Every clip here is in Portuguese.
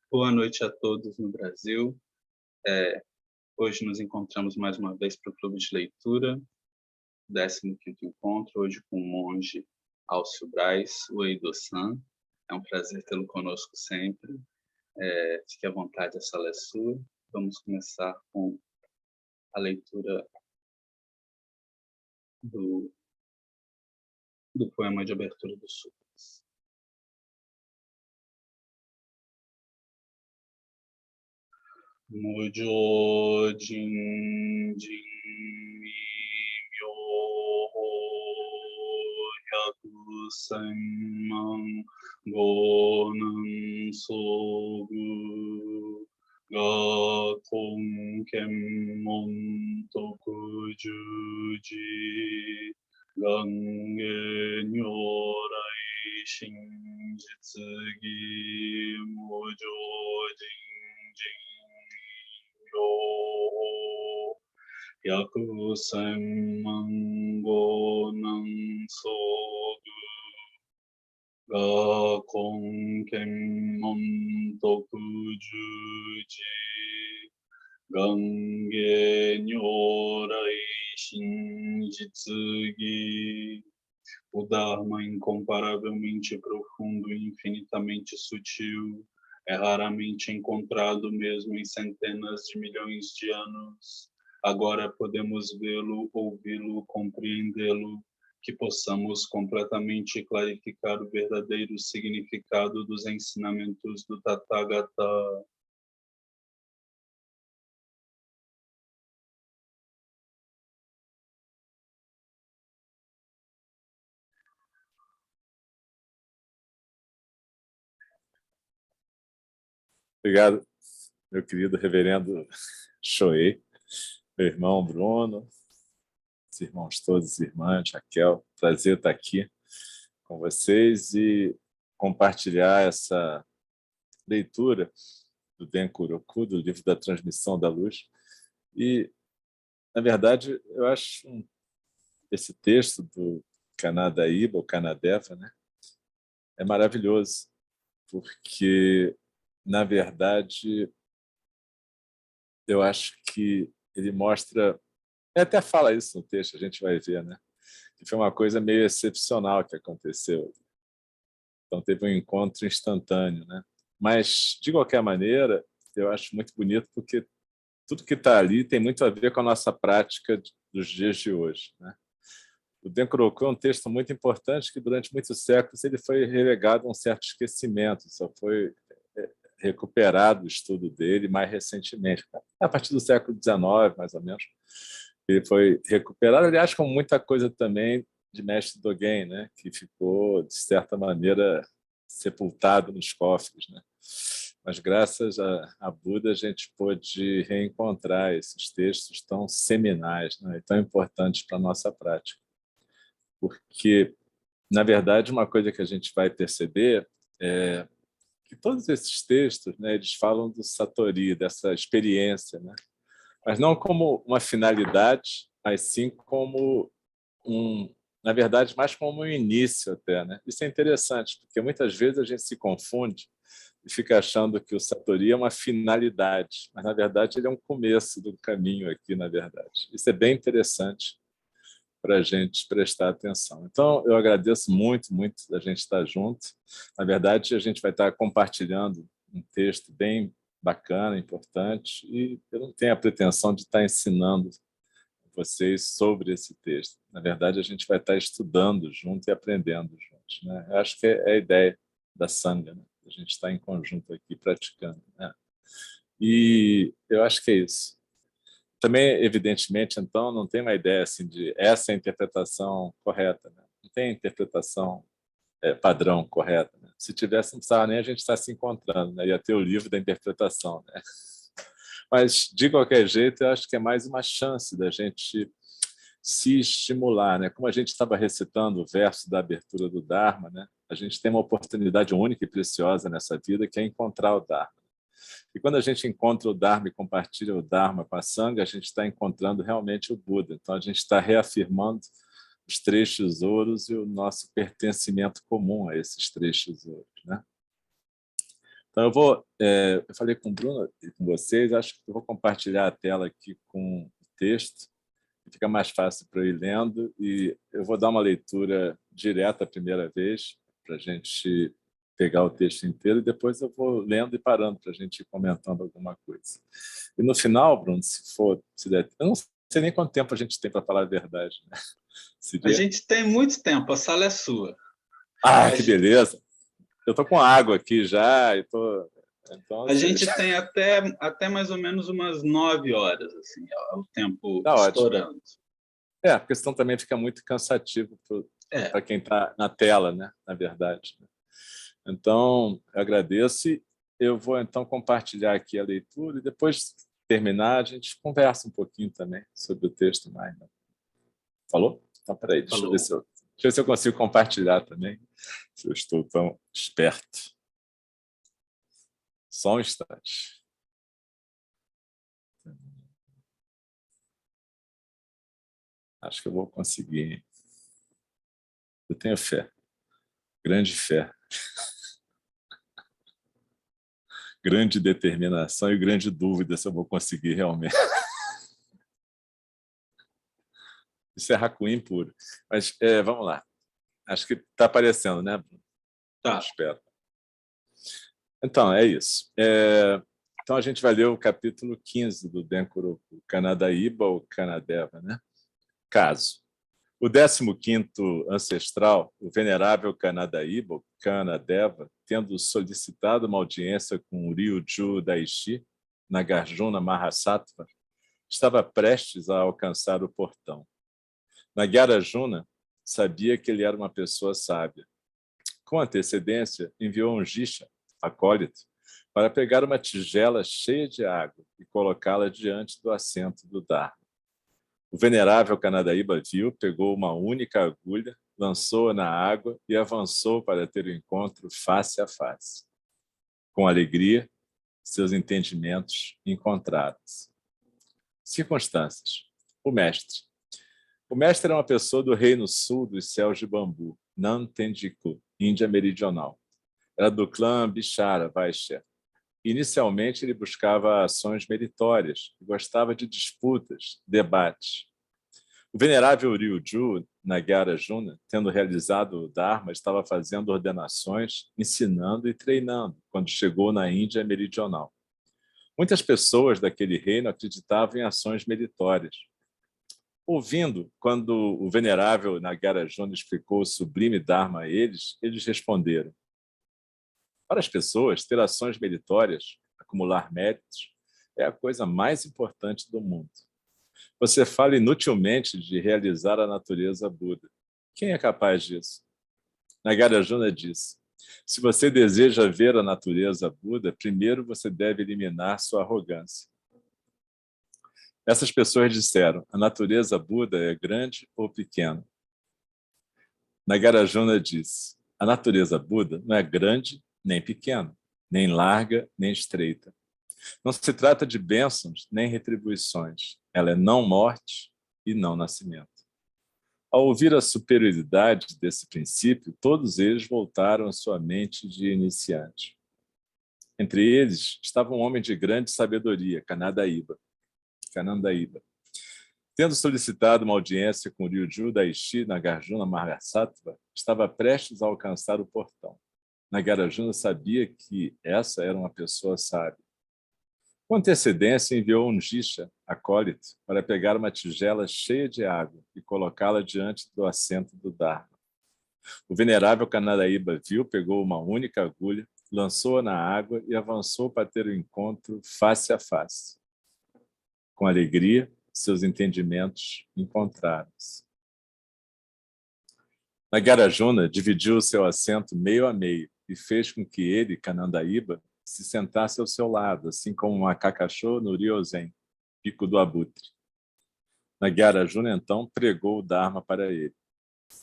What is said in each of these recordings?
Boa noite a todos no Brasil. Hoje nos encontramos mais uma vez para o Clube de Leitura, 15º encontro, hoje com o monge Alcio Braz, o Eido-san. É um prazer tê-lo conosco sempre. Fique à vontade, a sala é sua. Vamos começar com a leitura do poema de abertura do Sutras. Mujo Jin Jin Mi Myo Hyaku Senman Gonan Sogu Ga Kon Kenmon Tokujuji Gange Nyorai Shinjitsugi Mujo Jin Jin Yaku Senman Gonan Sogu Ga Kon Kenmon Tokujuji Gange Nyorai Shinjitsugi. O Dharma incomparavelmente profundo e infinitamente sutil é raramente encontrado mesmo em centenas de milhões de anos. Agora podemos vê-lo, ouvi-lo, compreendê-lo, que possamos completamente clarificar o verdadeiro significado dos ensinamentos do Tathagata. Obrigado, meu querido reverendo Shoei, meu irmão Bruno, os irmãos todos, irmãs, Raquel. Prazer estar aqui com vocês e compartilhar essa leitura do Denkuroku, do livro da Transmissão da Luz. E, na verdade, eu acho esse texto do Kanadaíba, ou Kanadeva, né, é maravilhoso, porque, na verdade, eu acho que ele mostra, ele até fala isso no texto, a gente vai ver, né? Que foi uma coisa meio excepcional que aconteceu. Então teve um encontro instantâneo, né? Mas, de qualquer maneira, eu acho muito bonito porque tudo que está ali tem muito a ver com a nossa prática dos dias de hoje, né? O Denkuroku é um texto muito importante que, durante muitos séculos, ele foi relegado a um certo esquecimento, só foi recuperado o estudo dele mais recentemente, a partir do século XIX, mais ou menos. Ele foi recuperado, aliás, com muita coisa também de mestre Dogen, né, que ficou, de certa maneira, sepultado nos cofres, né? Mas, graças a Buda, a gente pôde reencontrar esses textos tão seminais, né, e tão importantes para a nossa prática. Porque, na verdade, uma coisa que a gente vai perceber é que todos esses textos, né, eles falam do Satori, dessa experiência, né? Mas não como uma finalidade, mas sim como na verdade, mais como um início até, né? Isso é interessante, porque muitas vezes a gente se confunde e fica achando que o Satori é uma finalidade, mas na verdade ele é um começo do caminho aqui, na verdade. Isso é bem interessante para a gente prestar atenção. Então, eu agradeço muito, muito da gente estar junto. Na verdade, a gente vai estar compartilhando um texto bem bacana, importante, e eu não tenho a pretensão de estar ensinando vocês sobre esse texto. Na verdade, a gente vai estar estudando junto e aprendendo juntos, né? Eu acho que é a ideia da Sangha, né? A gente está em conjunto aqui praticando, né? E eu acho que é isso. Também, evidentemente, então, não tem uma ideia assim de essa é a interpretação correta, né? Não tem interpretação padrão correta, né? Se tivesse, não precisava nem a gente estar se encontrando, né? Ia ter o livro da interpretação, né? Mas, de qualquer jeito, eu acho que é mais uma chance da gente se estimular, né? Como a gente estava recitando o verso da abertura do Dharma, né? A gente tem uma oportunidade única e preciosa nessa vida, que é encontrar o Dharma. E quando a gente encontra o Dharma e compartilha o Dharma com a Sangha, a gente está encontrando realmente o Buda. Então, a gente está reafirmando os três tesouros e o nosso pertencimento comum a esses três tesouros, né? Então, eu falei com o Bruno e com vocês, acho que eu vou compartilhar a tela aqui com o texto, fica mais fácil para eu ir lendo, e eu vou dar uma leitura direta a primeira vez, para a gente pegar o texto inteiro, e depois eu vou lendo e parando para a gente ir comentando alguma coisa. E no final, Bruno, se der, eu não sei nem quanto tempo a gente tem para falar a verdade, né? A gente tem muito tempo, a sala é sua. Que beleza! Eu estou com água aqui já, então, a gente tem até mais ou menos umas 9 horas, assim, é o tempo tá estourando. Ótimo. Porque senão também fica muito cansativo para quem está na tela, né? Na verdade. Então, eu agradeço e eu vou, então, compartilhar aqui a leitura e depois terminar, a gente conversa um pouquinho também sobre o texto mais. Né? Falou? Então, peraí, deixa eu ver se eu consigo compartilhar também, se eu estou tão esperto. Só um instante. Acho que eu vou conseguir. Eu tenho fé. Grande fé. Grande determinação e grande dúvida se eu vou conseguir realmente. Isso é Hakuin puro. Mas vamos lá. Acho que está aparecendo, né, Bruno? Tá. Espero. Então, é isso. Então, a gente vai ler o capítulo 15 do Denkuroku, Kanadaíba ou Kanadeva, né? Caso. O 15º ancestral, o venerável Kanadaíba, Kanadeva, tendo solicitado uma audiência com o Ryuju Daishi, Nagarjuna Mahasattva, estava prestes a alcançar o portão. Nagarjuna sabia que ele era uma pessoa sábia. Com antecedência, enviou um Jisha, acólito, para pegar uma tigela cheia de água e colocá-la diante do assento do Dharma. O venerável Kanadaíba viu, pegou uma única agulha, lançou-a na água e avançou para ter o encontro face a face. Com alegria, seus entendimentos encontraram-se. Circunstâncias. O mestre. O mestre era uma pessoa do reino sul dos céus de bambu, Nantendiku, Índia Meridional. Era do clã Bishara Vaishya. Inicialmente, ele buscava ações meritórias e gostava de disputas, debates. O venerável Ryuju Nagarjuna, tendo realizado o Dharma, estava fazendo ordenações, ensinando e treinando quando chegou na Índia Meridional. Muitas pessoas daquele reino acreditavam em ações meritórias. Ouvindo, quando o venerável Nagarjuna explicou o sublime Dharma a eles, eles responderam: para as pessoas, ter ações meritórias, acumular méritos, é a coisa mais importante do mundo. Você fala inutilmente de realizar a natureza Buda. Quem é capaz disso? Nagarjuna disse: se você deseja ver a natureza Buda, primeiro você deve eliminar sua arrogância. Essas pessoas disseram: a natureza Buda é grande ou pequena? Nagarjuna disse: a natureza Buda não é grande nem pequena, nem larga nem estreita. Não se trata de bênçãos nem retribuições. Ela é não morte e não nascimento. Ao ouvir a superioridade desse princípio, todos eles voltaram à sua mente de iniciante. Entre eles estava um homem de grande sabedoria, Kanadaíba. Tendo solicitado uma audiência com Ryuju Daishi Nagarjuna Mahasattva, estava prestes a alcançar o portão. Nagarjuna sabia que essa era uma pessoa sábia. Com antecedência, enviou um Jisha, acólito, para pegar uma tigela cheia de água e colocá-la diante do assento do Dharma. O venerável Kanadaíba viu, pegou uma única agulha, lançou-a na água e avançou para ter o encontro face a face. Com alegria, seus entendimentos encontraram-se. Nagarjuna dividiu o seu assento meio a meio e fez com que ele, Kanadaíba, se sentasse ao seu lado, assim como um Akakashô no Ryozen, pico do abutre. Nagarjuna, então, pregou o Dharma para ele.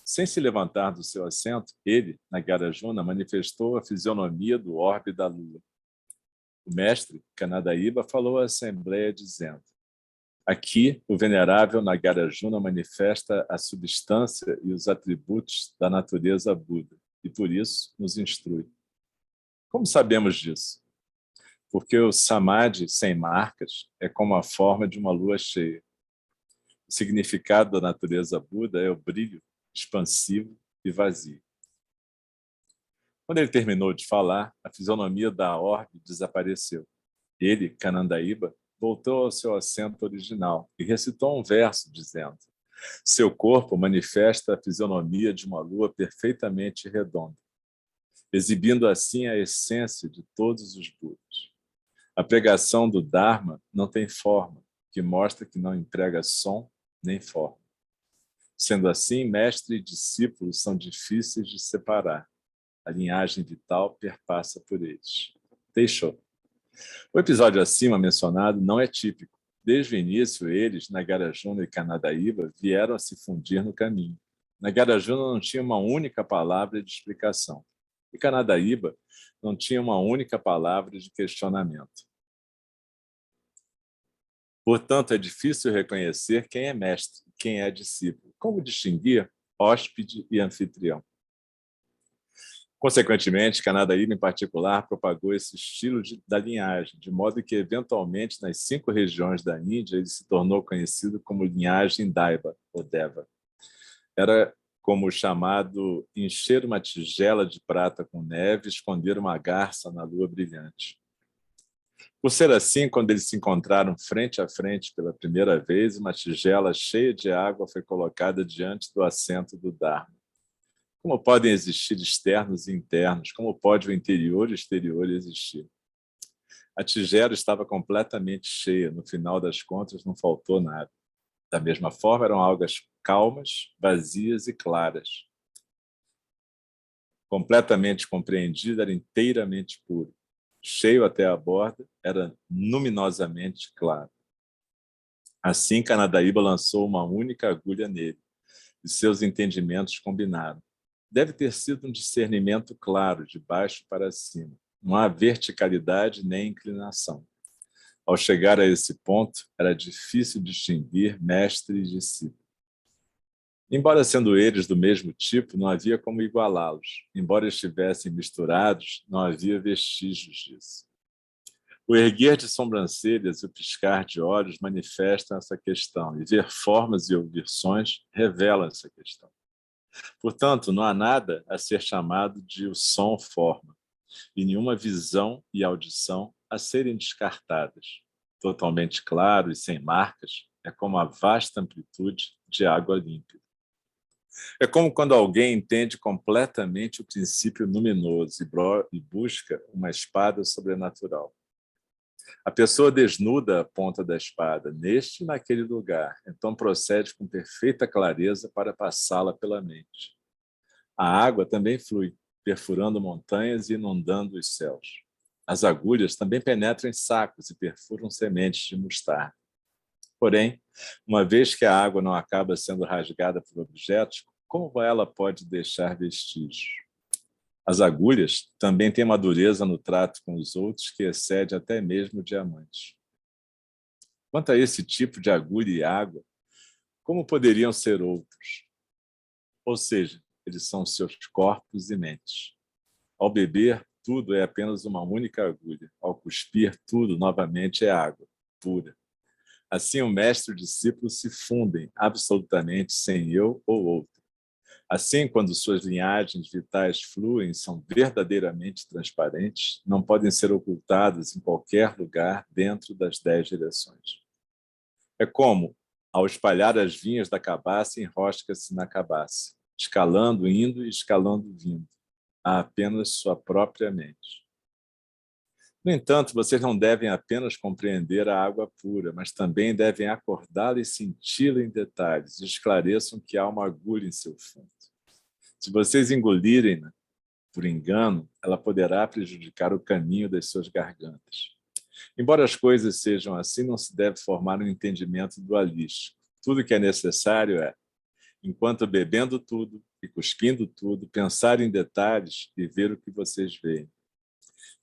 Sem se levantar do seu assento, ele, Nagarjuna, manifestou a fisionomia do orbe da lua. O mestre, Kanadaíba, falou à assembleia dizendo: aqui, o venerável Nagarjuna manifesta a substância e os atributos da natureza Buda, e por isso nos instrui. Como sabemos disso? porque o samadhi sem marcas é como a forma de uma lua cheia. O significado da natureza Buda é o brilho expansivo e vazio. Quando ele terminou de falar, a fisionomia da orbe desapareceu. Ele, Canandaíba, voltou ao seu assento original e recitou um verso dizendo: seu corpo manifesta a fisionomia de uma lua perfeitamente redonda, exibindo assim a essência de todos os Budas. A pregação do Dharma não tem forma, que mostra que não emprega som nem forma. Sendo assim, mestre e discípulo são difíceis de separar. A linhagem vital perpassa por eles. Teixeira. O episódio acima mencionado não é típico. Desde o início, eles, Nagarjuna e Canandaíba, vieram a se fundir no caminho. Nagarjuna não tinha uma única palavra de explicação. E Canandaíba não tinha uma única palavra de questionamento. Portanto, é difícil reconhecer quem é mestre e quem é discípulo. Como distinguir hóspede e anfitrião? Consequentemente, Canandaíba, em particular, propagou esse estilo da linhagem, de modo que, eventualmente, nas 5 regiões da Índia, ele se tornou conhecido como linhagem Daiva, ou Deva. Era como o chamado encher uma tigela de prata com neve e esconder uma garça na lua brilhante. Por ser assim, quando eles se encontraram frente a frente pela primeira vez, uma tigela cheia de água foi colocada diante do assento do Dharma. Como podem existir externos e internos? Como pode o interior e o exterior existir? A tigela estava completamente cheia. No final das contas, não faltou nada. Da mesma forma, eram algas calmas, vazias e claras. Completamente compreendida, era inteiramente puro. Cheio até a borda, era luminosamente claro. Assim, Canandaíba lançou uma única agulha nele, e seus entendimentos combinaram. Deve ter sido um discernimento claro, de baixo para cima. Não há verticalidade nem inclinação. Ao chegar a esse ponto, era difícil distinguir mestre e discípulo. Embora sendo eles do mesmo tipo, não havia como igualá-los. Embora estivessem misturados, não havia vestígios disso. O erguer de sobrancelhas e o piscar de olhos manifestam essa questão, e ver formas e ouvir sons revelam essa questão. Portanto, não há nada a ser chamado de o som-forma, e nenhuma visão e audição a serem descartadas. Totalmente claro e sem marcas, é como a vasta amplitude de água límpida. É como quando alguém entende completamente o princípio luminoso e busca uma espada sobrenatural. A pessoa desnuda a ponta da espada neste e naquele lugar, então procede com perfeita clareza para passá-la pela mente. A água também flui, perfurando montanhas e inundando os céus. As agulhas também penetram em sacos e perfuram sementes de mostarda. Porém, uma vez que a água não acaba sendo rasgada por objetos, como ela pode deixar vestígios? As agulhas também têm uma dureza no trato com os outros que excede até mesmo o diamante. Quanto a esse tipo de agulha e água, como poderiam ser outros? Ou seja, eles são seus corpos e mentes. Ao beber, tudo é apenas uma única agulha. Ao cuspir, tudo novamente é água, pura. Assim, o mestre e o discípulo se fundem absolutamente sem eu ou outro. Assim, quando suas linhagens vitais fluem, são verdadeiramente transparentes, não podem ser ocultadas em qualquer lugar dentro das 10 direções. É como, ao espalhar as vinhas da cabaça, enrosca-se na cabaça, escalando indo e escalando vindo. Há apenas sua própria mente. No entanto, vocês não devem apenas compreender a água pura, mas também devem acordá-la e senti-la em detalhes, e esclareçam que há uma agulha em seu fundo. Se vocês engolirem-na por engano, ela poderá prejudicar o caminho das suas gargantas. Embora as coisas sejam assim, não se deve formar um entendimento dualístico. Tudo que é necessário é, enquanto bebendo tudo e cuspindo tudo, pensar em detalhes e ver o que vocês veem.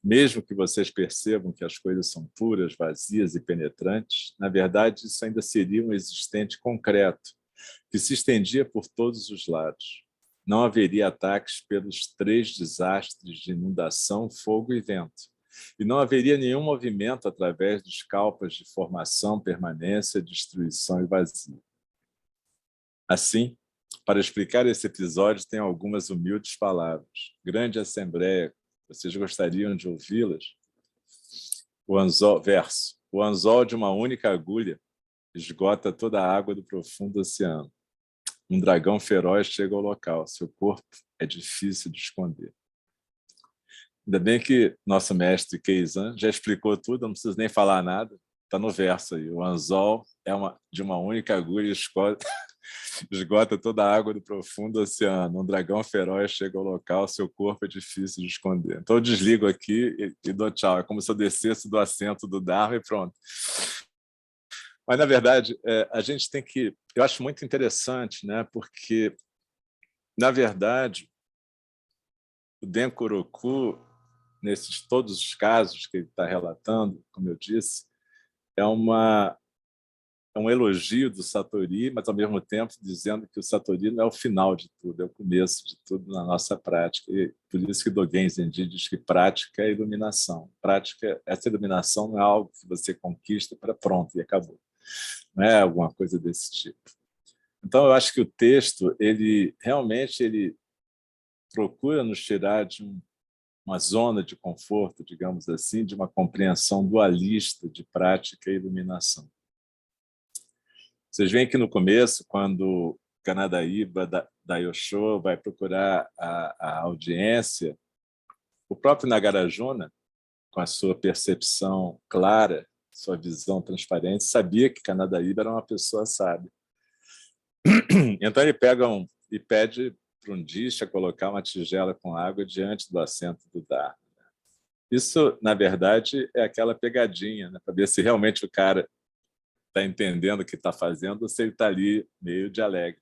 Mesmo que vocês percebam que as coisas são puras, vazias e penetrantes, na verdade isso ainda seria um existente concreto, que se estendia por todos os lados. Não haveria ataques pelos 3 desastres de inundação, fogo e vento, e não haveria nenhum movimento através dos kalpas de formação, permanência, destruição e vazio. Assim, para explicar esse episódio, tem algumas humildes palavras. Grande Assembleia, vocês gostariam de ouvi-las? Verso. O anzol de uma única agulha esgota toda a água do profundo oceano. Um dragão feroz chega ao local. Seu corpo é difícil de esconder. Ainda bem que nosso mestre Keizan já explicou tudo, não preciso nem falar nada. Está no verso aí. O anzol de uma única agulha esgota toda a água do profundo oceano. Um dragão feroz chega ao local, seu corpo é difícil de esconder. Então eu desligo aqui e dou tchau. É como se eu descesse do assento do Dharma e pronto. Mas, na verdade, a gente tem que... Eu acho muito interessante, né? Porque, na verdade, o Denko Roku, nesses todos os casos que ele está relatando, como eu disse, é um elogio do Satori, mas, ao mesmo tempo, dizendo que o Satori não é o final de tudo, é o começo de tudo na nossa prática. E por isso que Dogen Zenji diz que prática é iluminação. Essa iluminação não é algo que você conquista para pronto e acabou. Não é alguma coisa desse tipo. Então, eu acho que o texto, ele realmente procura nos tirar de uma zona de conforto, digamos assim, de uma compreensão dualista de prática e iluminação. Vocês veem que no começo, quando Kanadaíba da Yosho vai procurar a audiência, o próprio Nagarjuna, com a sua percepção clara, sua visão transparente, sabia que Kanadaíba era uma pessoa sábia. Então ele pede para um Disha colocar uma tigela com água diante do assento do Dharma. Isso, na verdade, é aquela pegadinha, né, para ver se realmente o cara está entendendo o que está fazendo ou se ele está ali meio de alegre.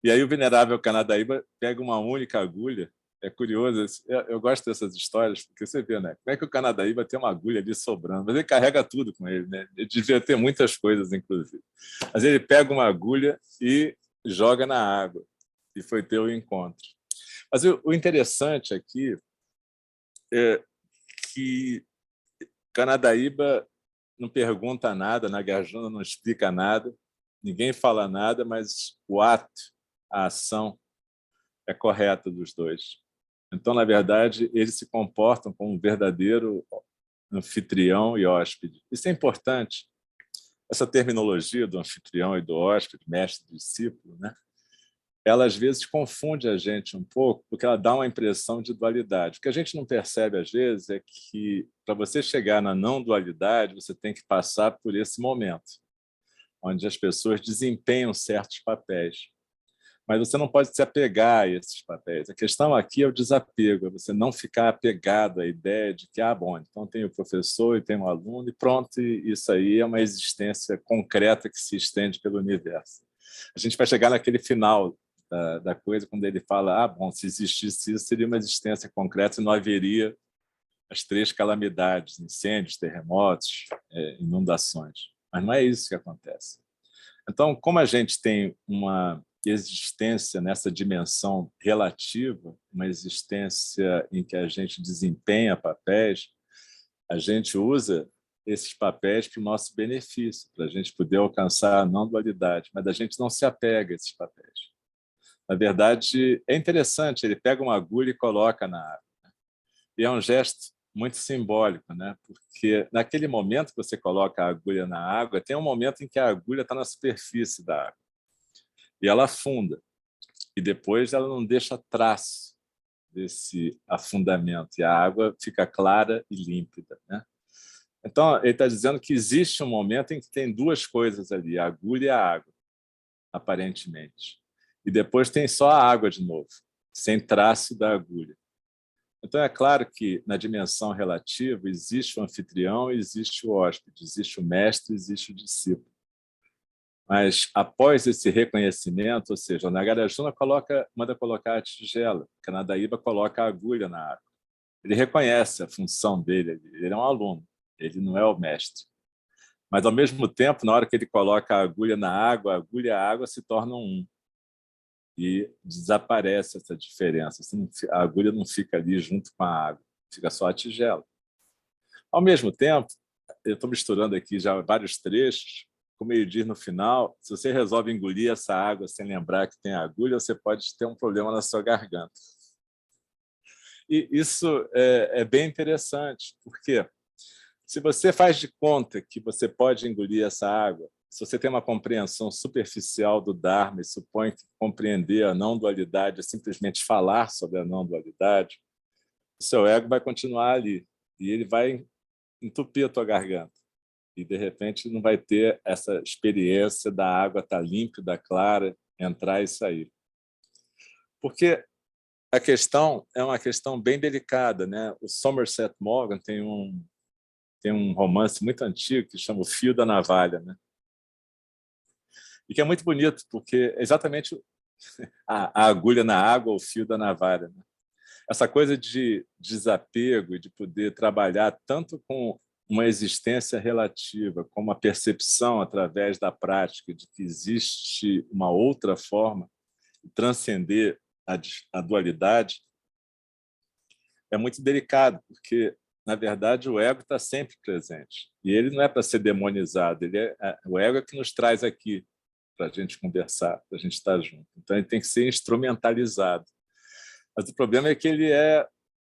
E aí o venerável Kanadaíba pega uma única agulha. É curioso, eu gosto dessas histórias, porque você vê, né? Como é que o Kanadaíba tem uma agulha ali sobrando? Mas ele carrega tudo com ele, né? Ele devia ter muitas coisas, inclusive. Mas ele pega uma agulha e joga na água. E foi ter o encontro. Mas o interessante aqui é que Kanadaíba não pergunta nada, Nagarjuna não explica nada, ninguém fala nada, mas o ato, a ação é correta dos dois. Então, na verdade, eles se comportam como um verdadeiro anfitrião e hóspede. Isso é importante. Essa terminologia do anfitrião e do hóspede, mestre e discípulo, né? Ela às vezes confunde a gente um pouco, porque ela dá uma impressão de dualidade. O que a gente não percebe às vezes é que para você chegar na não dualidade, você tem que passar por esse momento, onde as pessoas desempenham certos papéis. Mas você não pode se apegar a esses papéis. A questão aqui é o desapego, é você não ficar apegado à ideia de que, bom, então tem o professor e tem o aluno e pronto, e isso aí é uma existência concreta que se estende pelo universo. A gente vai chegar naquele final da coisa, quando ele fala, bom, se existisse isso, seria uma existência concreta e não haveria as 3 calamidades, incêndios, terremotos, inundações. Mas não é isso que acontece. Então, como a gente tem uma existência nessa dimensão relativa, uma existência em que a gente desempenha papéis, a gente usa esses papéis para o nosso benefício, para a gente poder alcançar a não-dualidade, mas a gente não se apega a esses papéis. Na verdade, é interessante, ele pega uma agulha e coloca na água. E é um gesto muito simbólico, né? Porque naquele momento que você coloca a agulha na água, tem um momento em que a agulha está na superfície da água. E ela afunda. E depois ela não deixa traço desse afundamento. E a água fica clara e límpida, né? Então, ele está dizendo que existe um momento em que tem 2 coisas ali, a agulha e a água, aparentemente. E depois tem só a água de novo, sem traço da agulha. Então, é claro que, na dimensão relativa, existe o anfitrião e existe o hóspede, existe o mestre e existe o discípulo. Mas, após esse reconhecimento, ou seja, o Nagarjuna manda colocar a tigela, Kanadaíba coloca a agulha na água. Ele reconhece a função dele, ele é um aluno, ele não é o mestre. Mas, ao mesmo tempo, na hora que ele coloca a agulha na água, a agulha e a água se tornam um. E desaparece essa diferença. A agulha não fica ali junto com a água. fica só a tigela. Ao mesmo tempo, eu estou misturando aqui já vários trechos, como ele diz no final, se você resolve engolir essa água sem lembrar que tem agulha, você pode ter um problema na sua garganta. E isso é bem interessante, porque se você faz de conta que você pode engolir essa água, se você tem uma compreensão superficial do Dharma e supõe que compreender a não-dualidade é simplesmente falar sobre a não-dualidade, o seu ego vai continuar ali e ele vai entupir a tua garganta. E, de repente, não vai ter essa experiência da água estar límpida, clara, entrar e sair. Porque a questão é uma questão bem delicada, né? O Somerset Maugham tem um romance muito antigo que chama O Fio da Navalha, né? E que é muito bonito, porque é exatamente a agulha na água, o fio da navalha, né? Essa coisa de desapego e de poder trabalhar tanto com uma existência relativa, como a percepção através da prática de que existe uma outra forma de transcender a dualidade, é muito delicado, porque, na verdade, o ego está sempre presente. E ele não é para ser demonizado, o ego é que nos traz aqui para a gente conversar, para a gente estar junto. Então, ele tem que ser instrumentalizado. Mas o problema é que ele é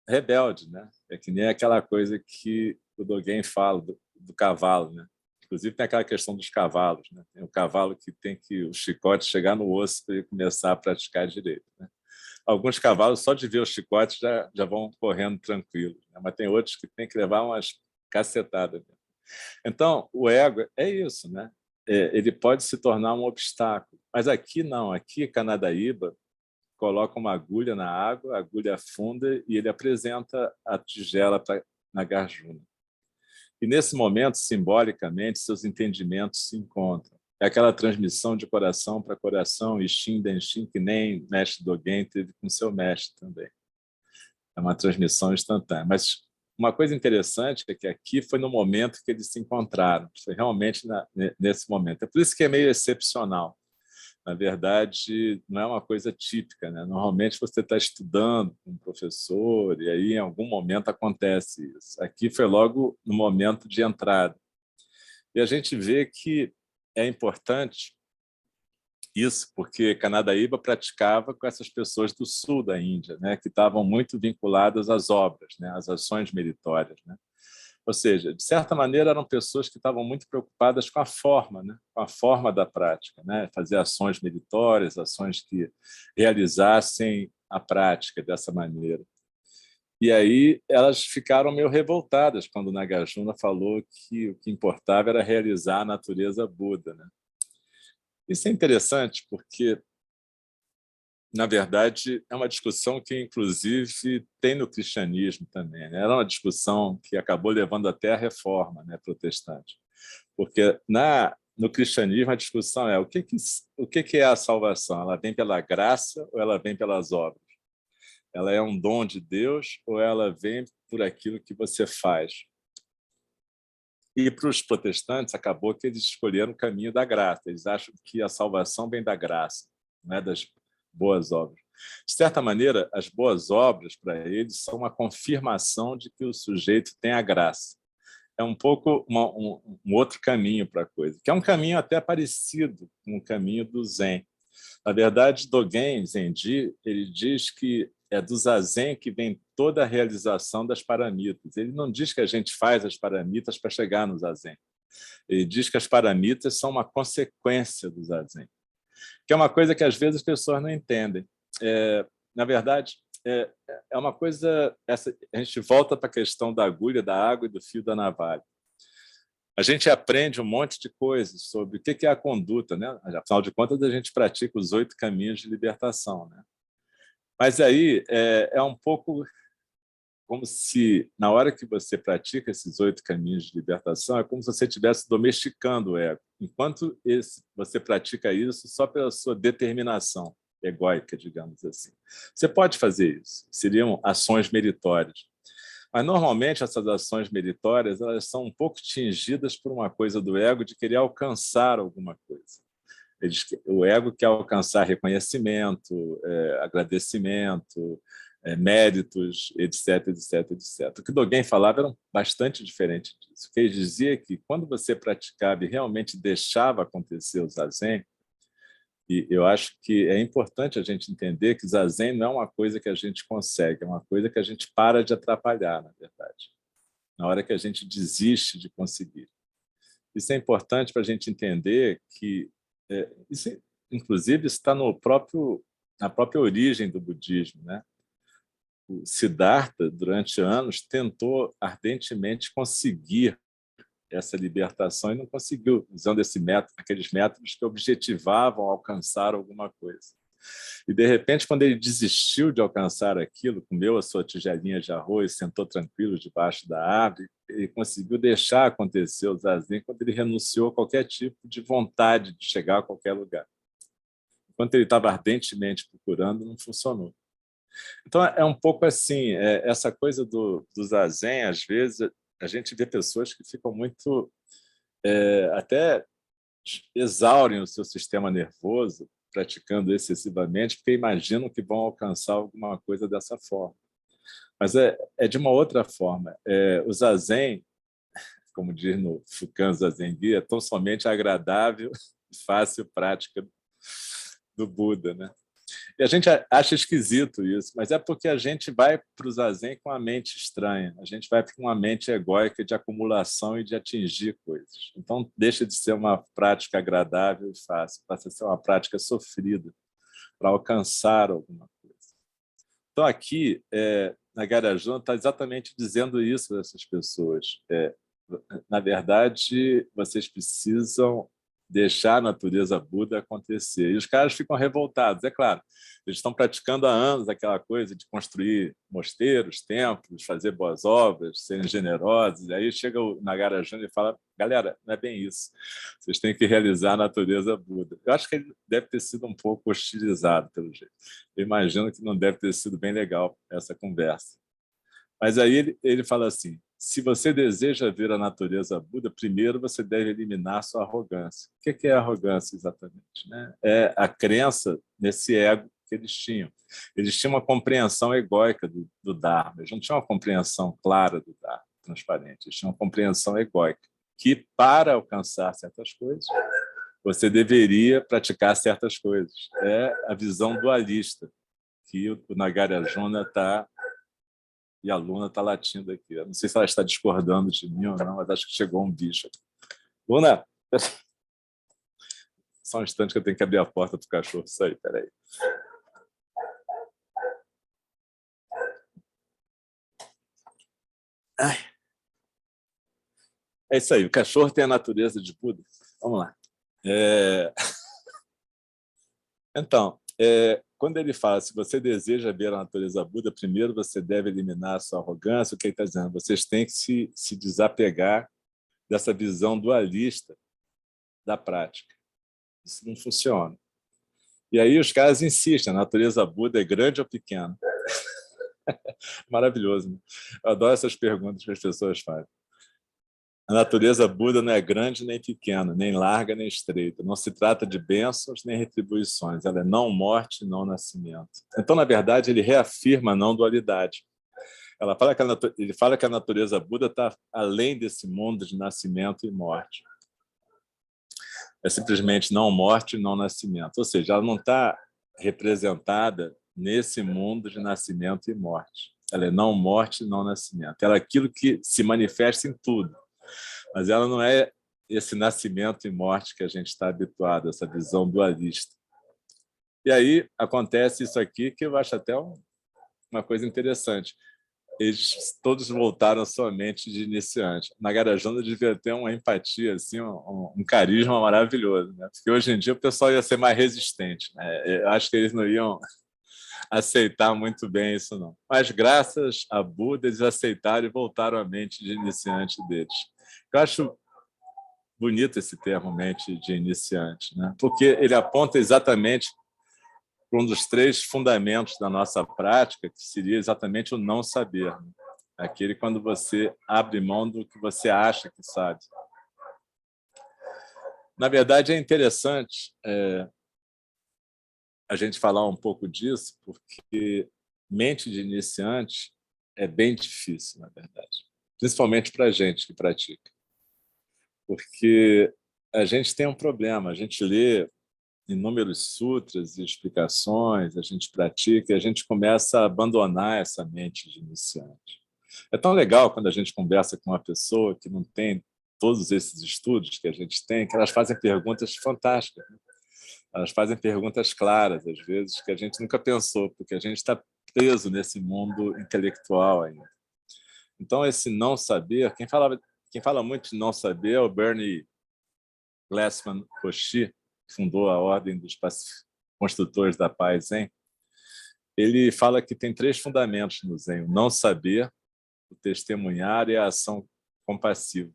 rebelde, né? É que nem aquela coisa que o Dogen fala do cavalo, né? Inclusive, tem aquela questão dos cavalos, né? Tem o cavalo que tem que o chicote chegar no osso para ele começar a praticar direito, né? Alguns cavalos, só de ver o chicote, já vão correndo tranquilos, né? Mas tem outros que tem que levar umas cacetadas. Então, o ego é isso, né? Ele pode se tornar um obstáculo. Mas aqui não, aqui Kanadaíba coloca uma agulha na água, a agulha afunda e ele apresenta a tigela para Nagarjuna. E nesse momento, simbolicamente, seus entendimentos se encontram. É aquela transmissão de coração para coração, Ishin Denshin, que nem mestre Dogen teve com seu mestre também. É uma transmissão instantânea. Mas uma coisa interessante é que aqui foi no momento que eles se encontraram, foi realmente nesse momento. É por isso que é meio excepcional. Na verdade, não é uma coisa típica, né? Normalmente você está estudando com um professor e aí em algum momento acontece isso. Aqui foi logo no momento de entrada. E a gente vê que é importante isso, porque Kanadaíba praticava com essas pessoas do sul da Índia, né? Que estavam muito vinculadas às obras, né? Às ações meritórias, né? Ou seja, de certa maneira, eram pessoas que estavam muito preocupadas com a forma, né? Com a forma da prática, né? Fazer ações meritórias, ações que realizassem a prática dessa maneira. E aí elas ficaram meio revoltadas quando Nagarjuna falou que o que importava era realizar a natureza Buda, né? Isso é interessante porque, na verdade, é uma discussão que, inclusive, tem no cristianismo também, né? Era uma discussão que acabou levando até a reforma, né, protestante. Porque no cristianismo a discussão é o que é a salvação? Ela vem pela graça ou ela vem pelas obras? Ela é um dom de Deus ou ela vem por aquilo que você faz? E para os protestantes acabou que eles escolheram o caminho da graça. Eles acham que a salvação vem da graça, não é das boas obras. De certa maneira, as boas obras para eles são uma confirmação de que o sujeito tem a graça. É um pouco um outro caminho para a coisa, que é um caminho até parecido com o caminho do Zen. Na verdade, Dogen Zenji, ele diz que é do Zazen que vem toda a realização das paramitas. Ele não diz que a gente faz as paramitas para chegar no Zazen. Ele diz que as paramitas são uma consequência do Zazen, que é uma coisa que às vezes as pessoas não entendem. Na verdade, é uma coisa... a gente volta para a questão da agulha, da água e do fio da navalha. A gente aprende um monte de coisas sobre o que é a conduta, né? Afinal de contas, a gente pratica os 8 caminhos de libertação, né? Mas aí é um pouco como se, na hora que você pratica esses 8 caminhos de libertação, é como se você estivesse domesticando o ego, enquanto você pratica isso só pela sua determinação egóica, digamos assim. Você pode fazer isso, seriam ações meritórias. Mas, normalmente, essas ações meritórias elas são um pouco tingidas por uma coisa do ego de querer alcançar alguma coisa. O ego quer alcançar reconhecimento, agradecimento, méritos, etc, etc, etc. O que Dogen falava era bastante diferente disso. O que ele dizia é que quando você praticava e realmente deixava acontecer o zazen, e eu acho que é importante a gente entender que zazen não é uma coisa que a gente consegue, é uma coisa que a gente para de atrapalhar, na verdade, na hora que a gente desiste de conseguir. Isso é importante para a gente entender que isso, inclusive, está na própria origem do budismo, né? O Siddhartha, durante anos, tentou ardentemente conseguir essa libertação e não conseguiu, usando aqueles métodos que objetivavam alcançar alguma coisa. E, de repente, quando ele desistiu de alcançar aquilo, comeu a sua tigelinha de arroz, sentou tranquilo debaixo da árvore, ele conseguiu deixar acontecer o zazen quando ele renunciou a qualquer tipo de vontade de chegar a qualquer lugar. Enquanto ele estava ardentemente procurando, não funcionou. Então, é um pouco assim, essa coisa do zazen, às vezes, a gente vê pessoas que ficam muito, até exaurem o seu sistema nervoso praticando excessivamente, porque imaginam que vão alcançar alguma coisa dessa forma. Mas é de uma outra forma. O zazen, como diz no Fukan Zazen Guia, é tão somente agradável e fácil prática do Buda, né? E a gente acha esquisito isso, mas é porque a gente vai para o zazen com a mente estranha, a gente vai com uma mente egóica de acumulação e de atingir coisas. Então, deixa de ser uma prática agradável e fácil, passa a ser uma prática sofrida para alcançar alguma coisa. Então, aqui, Nagarjuna está exatamente dizendo isso dessas pessoas. Na verdade, vocês precisam deixar a natureza Buda acontecer. E os caras ficam revoltados, é claro. Eles estão praticando há anos aquela coisa de construir mosteiros, templos, fazer boas obras, serem generosos. E aí chega o Nagarjuna e fala, galera, não é bem isso. Vocês têm que realizar a natureza Buda. Eu acho que ele deve ter sido um pouco hostilizado, pelo jeito. Eu imagino que não deve ter sido bem legal essa conversa. Mas aí ele fala assim, se você deseja ver a natureza Buda, primeiro você deve eliminar sua arrogância. O que é arrogância exatamente? Né? É a crença nesse ego que eles tinham. Eles tinham uma compreensão egóica do Dharma, eles não tinham uma compreensão clara do Dharma, transparente, eles tinham uma compreensão egóica, que para alcançar certas coisas, você deveria praticar certas coisas. É a visão dualista que o Nagarjuna está... E a Luna está latindo aqui. Eu não sei se ela está discordando de mim ou não, mas acho que chegou um bicho. Luna, só um instante que eu tenho que abrir a porta do cachorro. Isso aí, peraí. Ai. É isso aí, o cachorro tem a natureza de Buda. Vamos lá. Então, quando ele fala, se você deseja ver a natureza Buda, primeiro você deve eliminar a sua arrogância, o que ele está dizendo? Vocês têm que se desapegar dessa visão dualista da prática. Isso não funciona. E aí os caras insistem, a natureza Buda é grande ou pequena? Maravilhoso, né? Eu adoro essas perguntas que as pessoas fazem. A natureza Buda não é grande nem pequena, nem larga nem estreita. Não se trata de bênçãos nem retribuições. Ela é não morte, não nascimento. Então, na verdade, ele reafirma a não dualidade. Ele fala que a natureza Buda está além desse mundo de nascimento e morte. É simplesmente não morte e não nascimento. Ou seja, ela não está representada nesse mundo de nascimento e morte. Ela é não morte e não nascimento. Ela é aquilo que se manifesta em tudo. Mas ela não é esse nascimento e morte que a gente está habituado, essa visão dualista. E aí acontece isso aqui, que eu acho até uma coisa interessante. Eles todos voltaram à sua mente de iniciante. Nagarjuna devia ter uma empatia, assim, um carisma maravilhoso, né? Porque hoje em dia o pessoal ia ser mais resistente, né? Eu acho que eles não iam aceitar muito bem isso, não. Mas graças a Buda, eles aceitaram e voltaram à mente de iniciante deles. Eu acho bonito esse termo, mente de iniciante, né? Porque ele aponta exatamente para um dos três fundamentos da nossa prática, que seria exatamente o não saber. Né? Aquele quando você abre mão do que você acha que sabe. Na verdade, é interessante a gente falar um pouco disso, porque mente de iniciante é bem difícil, na verdade. Principalmente para a gente que pratica. Porque a gente tem um problema, a gente lê inúmeros sutras e explicações, a gente pratica e a gente começa a abandonar essa mente de iniciante. É tão legal quando a gente conversa com uma pessoa que não tem todos esses estudos que a gente tem, que elas fazem perguntas fantásticas. Né? Elas fazem perguntas claras, às vezes, que a gente nunca pensou, porque a gente está preso nesse mundo intelectual ainda. Então, esse não saber, quem fala muito de não saber é o Bernie Glassman Roshi, que fundou a Ordem dos Construtores da Paz Zen. Ele fala que tem 3 fundamentos no Zen: o não saber, o testemunhar e a ação compassiva.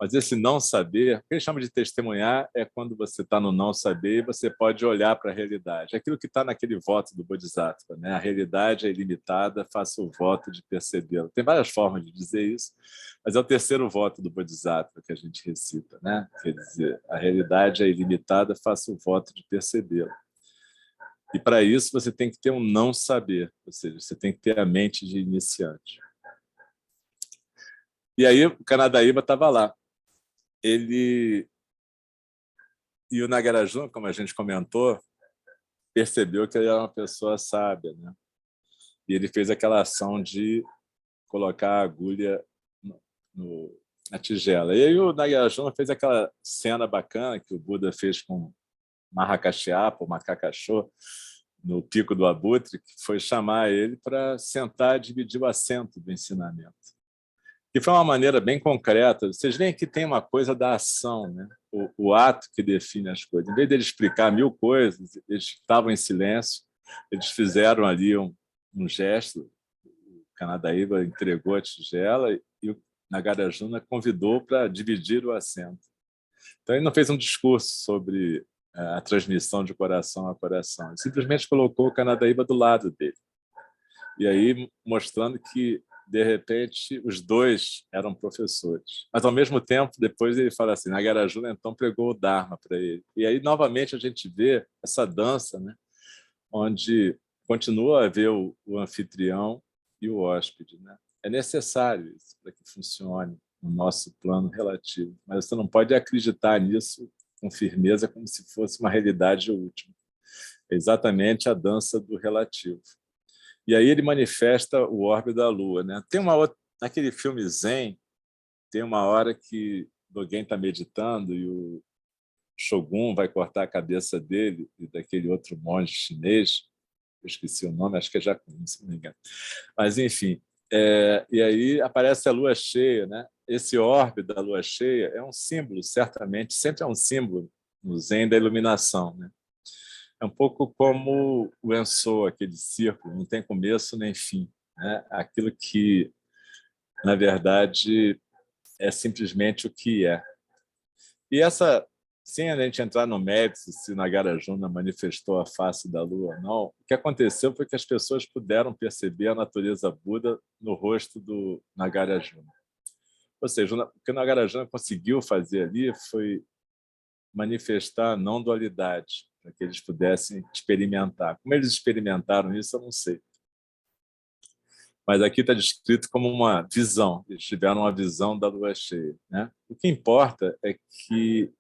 Mas esse não saber, o que ele chama de testemunhar é quando você está no não saber e você pode olhar para a realidade. É aquilo que está naquele voto do Bodhisattva, né? A realidade é ilimitada, faça o voto de percebê-la. Tem várias formas de dizer isso, mas é o terceiro voto do Bodhisattva que a gente recita, né? Quer dizer, a realidade é ilimitada, faça o voto de percebê-la. E para isso você tem que ter um não saber, ou seja, você tem que ter a mente de iniciante. E aí o Kanadaíba estava lá. Ele e o Nagarjuna, como a gente comentou, percebeu que ele era uma pessoa sábia, né? E ele fez aquela ação de colocar a agulha na tigela. E aí o Nagarjuna fez aquela cena bacana que o Buda fez com Mahakashyapa, o macacachô, no Pico do Abutre, que foi chamar ele para sentar e dividir o assento do ensinamento. Que foi uma maneira bem concreta. Vocês veem que tem uma coisa da ação, né? O ato que define as coisas. Em vez de ele explicar 1000 coisas, eles estavam em silêncio, eles fizeram ali um gesto, o Kanadaíba entregou a tigela e o Nagarjuna convidou para dividir o assento. Então, ele não fez um discurso sobre a transmissão de coração a coração, ele simplesmente colocou o Kanadaíba do lado dele. E aí, mostrando que, de repente, os dois eram professores. Mas, ao mesmo tempo, depois ele fala assim, Nagarjuna, então, pregou o Dharma para ele. E aí, novamente, a gente vê essa dança, né? Onde continua a haver o anfitrião e o hóspede. Né? É necessário isso para que funcione no nosso plano relativo. Mas você não pode acreditar nisso com firmeza como se fosse uma realidade última. É exatamente a dança do relativo. E aí ele manifesta o orbe da Lua. Né? Tem uma outra, naquele filme Zen, tem uma hora que Dogen está meditando e o Shogun vai cortar a cabeça dele e daquele outro monge chinês, eu esqueci o nome, acho que é Jacun, se não me engano. Mas, enfim, e aí aparece a lua cheia. Né? Esse orbe da lua cheia é um símbolo, certamente, sempre é um símbolo no Zen da iluminação. Né? É um pouco como o Ensou, aquele círculo, não tem começo nem fim. Né? Aquilo que, na verdade, é simplesmente o que é. E essa, sem a gente entrar no mérito se Nagarjuna manifestou a face da lua ou não, o que aconteceu foi que as pessoas puderam perceber a natureza Buda no rosto do Nagarjuna. Ou seja, o que o Nagarjuna conseguiu fazer ali foi manifestar a não dualidade, para que eles pudessem experimentar. Como eles experimentaram isso, eu não sei. Mas aqui está descrito como uma visão. Eles tiveram uma visão da lua cheia. Né? O que importa é que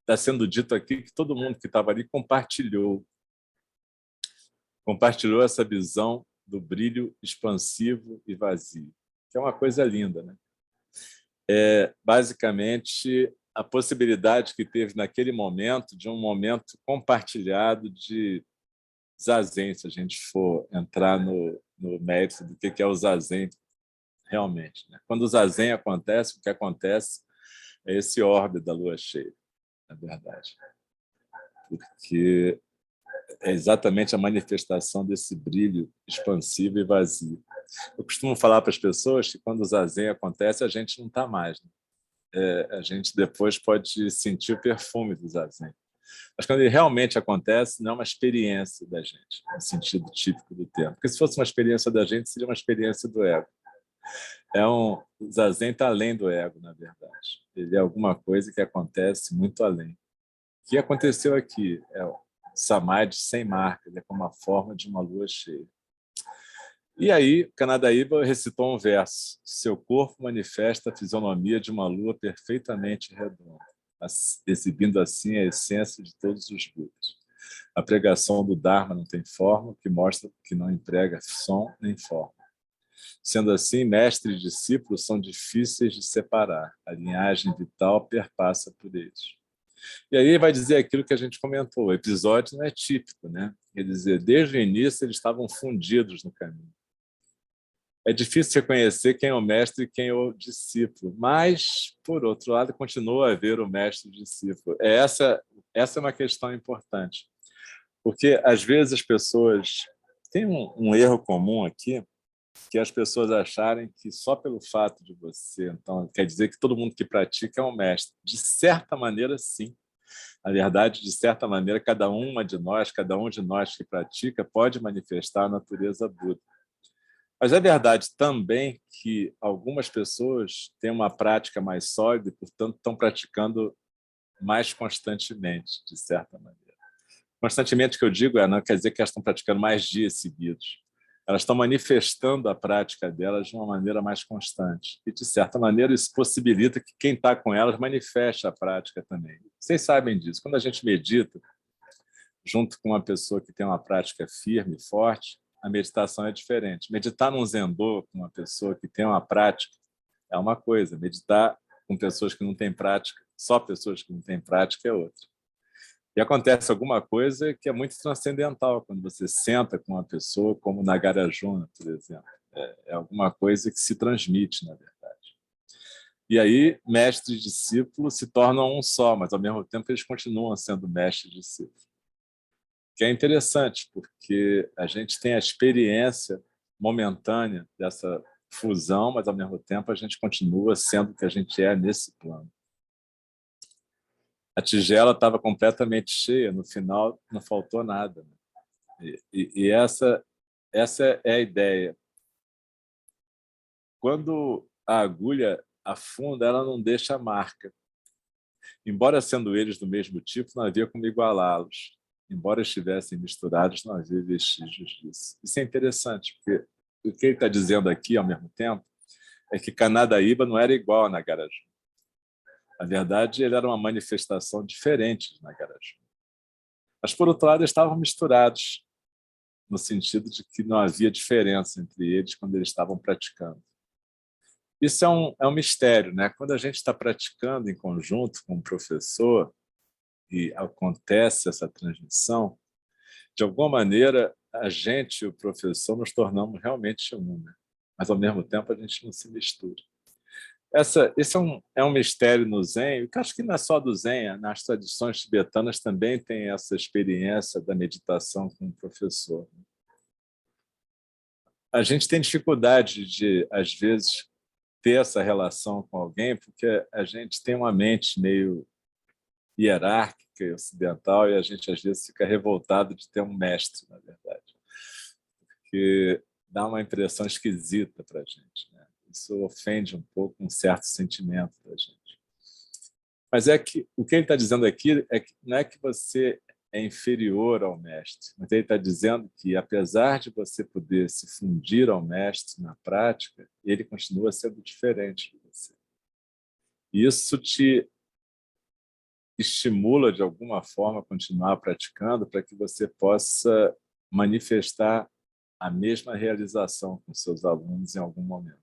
está sendo dito aqui que todo mundo que estava ali compartilhou essa visão do brilho expansivo e vazio, que é uma coisa linda. Né? É basicamente a possibilidade que teve naquele momento de um momento compartilhado de zazen, se a gente for entrar no mérito do que é o zazen realmente. Né? Quando o zazen acontece, o que acontece é esse orbe da lua cheia, na verdade. Porque é exatamente a manifestação desse brilho expansivo e vazio. Eu costumo falar para as pessoas que quando o zazen acontece, a gente não está mais. Né? A gente depois pode sentir o perfume do zazen. Mas quando ele realmente acontece, não é uma experiência da gente, no sentido típico do termo. Porque se fosse uma experiência da gente, seria uma experiência do ego. O zazen está além do ego, na verdade. Ele é alguma coisa que acontece muito além. O que aconteceu aqui é o samadhi sem marca, ele é como a forma de uma lua cheia. E aí, Canadaíba recitou um verso: seu corpo manifesta a fisionomia de uma lua perfeitamente redonda, exibindo assim a essência de todos os Budas. A pregação do Dharma não tem forma, que mostra que não emprega som nem forma. Sendo assim, mestre e discípulo são difíceis de separar. A linhagem vital perpassa por eles. E aí vai dizer aquilo que a gente comentou. O episódio não é típico, né? Quer dizer, desde o início eles estavam fundidos no caminho. É difícil reconhecer quem é o mestre e quem é o discípulo, mas, por outro lado, continua a haver o mestre e o discípulo. Essa é uma questão importante, porque, às vezes, as pessoas... Tem um erro comum aqui, que é as pessoas acharem que só pelo fato de você... Então, quer dizer que todo mundo que pratica é um mestre. De certa maneira, sim. Na verdade, de certa maneira, cada um de nós que pratica, pode manifestar a natureza Buda. Mas é verdade também que algumas pessoas têm uma prática mais sólida e, portanto, estão praticando mais constantemente, de certa maneira. Constantemente, que eu digo, não quer dizer que elas estão praticando mais dias seguidos. Elas estão manifestando a prática delas de uma maneira mais constante. E, de certa maneira, isso possibilita que quem está com elas manifeste a prática também. Vocês sabem disso. Quando a gente medita, junto com uma pessoa que tem uma prática firme e forte, a meditação é diferente. Meditar num Zendô com uma pessoa que tem uma prática é uma coisa. Meditar com pessoas que não têm prática, só pessoas que não têm prática, é outra. E acontece alguma coisa que é muito transcendental quando você senta com uma pessoa, como Nagarjuna, por exemplo. É alguma coisa que se transmite, na verdade. E aí, mestre e discípulo se tornam um só, mas, ao mesmo tempo, eles continuam sendo mestre e discípulo. Que é interessante, porque a gente tem a experiência momentânea dessa fusão, mas, ao mesmo tempo, a gente continua sendo o que a gente é nesse plano. A tigela estava completamente cheia, no final não faltou nada. E essa é a ideia. Quando a agulha afunda, ela não deixa a marca. Embora sendo eles do mesmo tipo, não havia como igualá-los. Embora estivessem misturados, não havia vestígios disso. Isso é interessante, porque o que ele está dizendo aqui, ao mesmo tempo, é que Canadaíba não era igual a Nagarjuna. Na verdade, ele era uma manifestação diferente de Nagarjuna. Mas, por outro lado, eles estavam misturados, no sentido de que não havia diferença entre eles quando eles estavam praticando. Isso é um mistério, né? Quando a gente está praticando em conjunto com o professor e acontece essa transmissão, de alguma maneira, a gente e o professor nos tornamos realmente um, né? Mas, ao mesmo tempo, a gente não se mistura. Esse é um mistério no Zen, que acho que não é só do Zen, nas tradições tibetanas também tem essa experiência da meditação com o professor. A gente tem dificuldade de, às vezes, ter essa relação com alguém, porque a gente tem uma mente meio hierárquica e ocidental, e a gente, às vezes, fica revoltado de ter um mestre, na verdade, porque dá uma impressão esquisita para a gente, né? Isso ofende um pouco um certo sentimento da gente. Mas é que o que ele está dizendo aqui é que não é que você é inferior ao mestre, mas ele está dizendo que, apesar de você poder se fundir ao mestre na prática, ele continua sendo diferente de você. E isso te estimula, de alguma forma, a continuar praticando para que você possa manifestar a mesma realização com seus alunos em algum momento.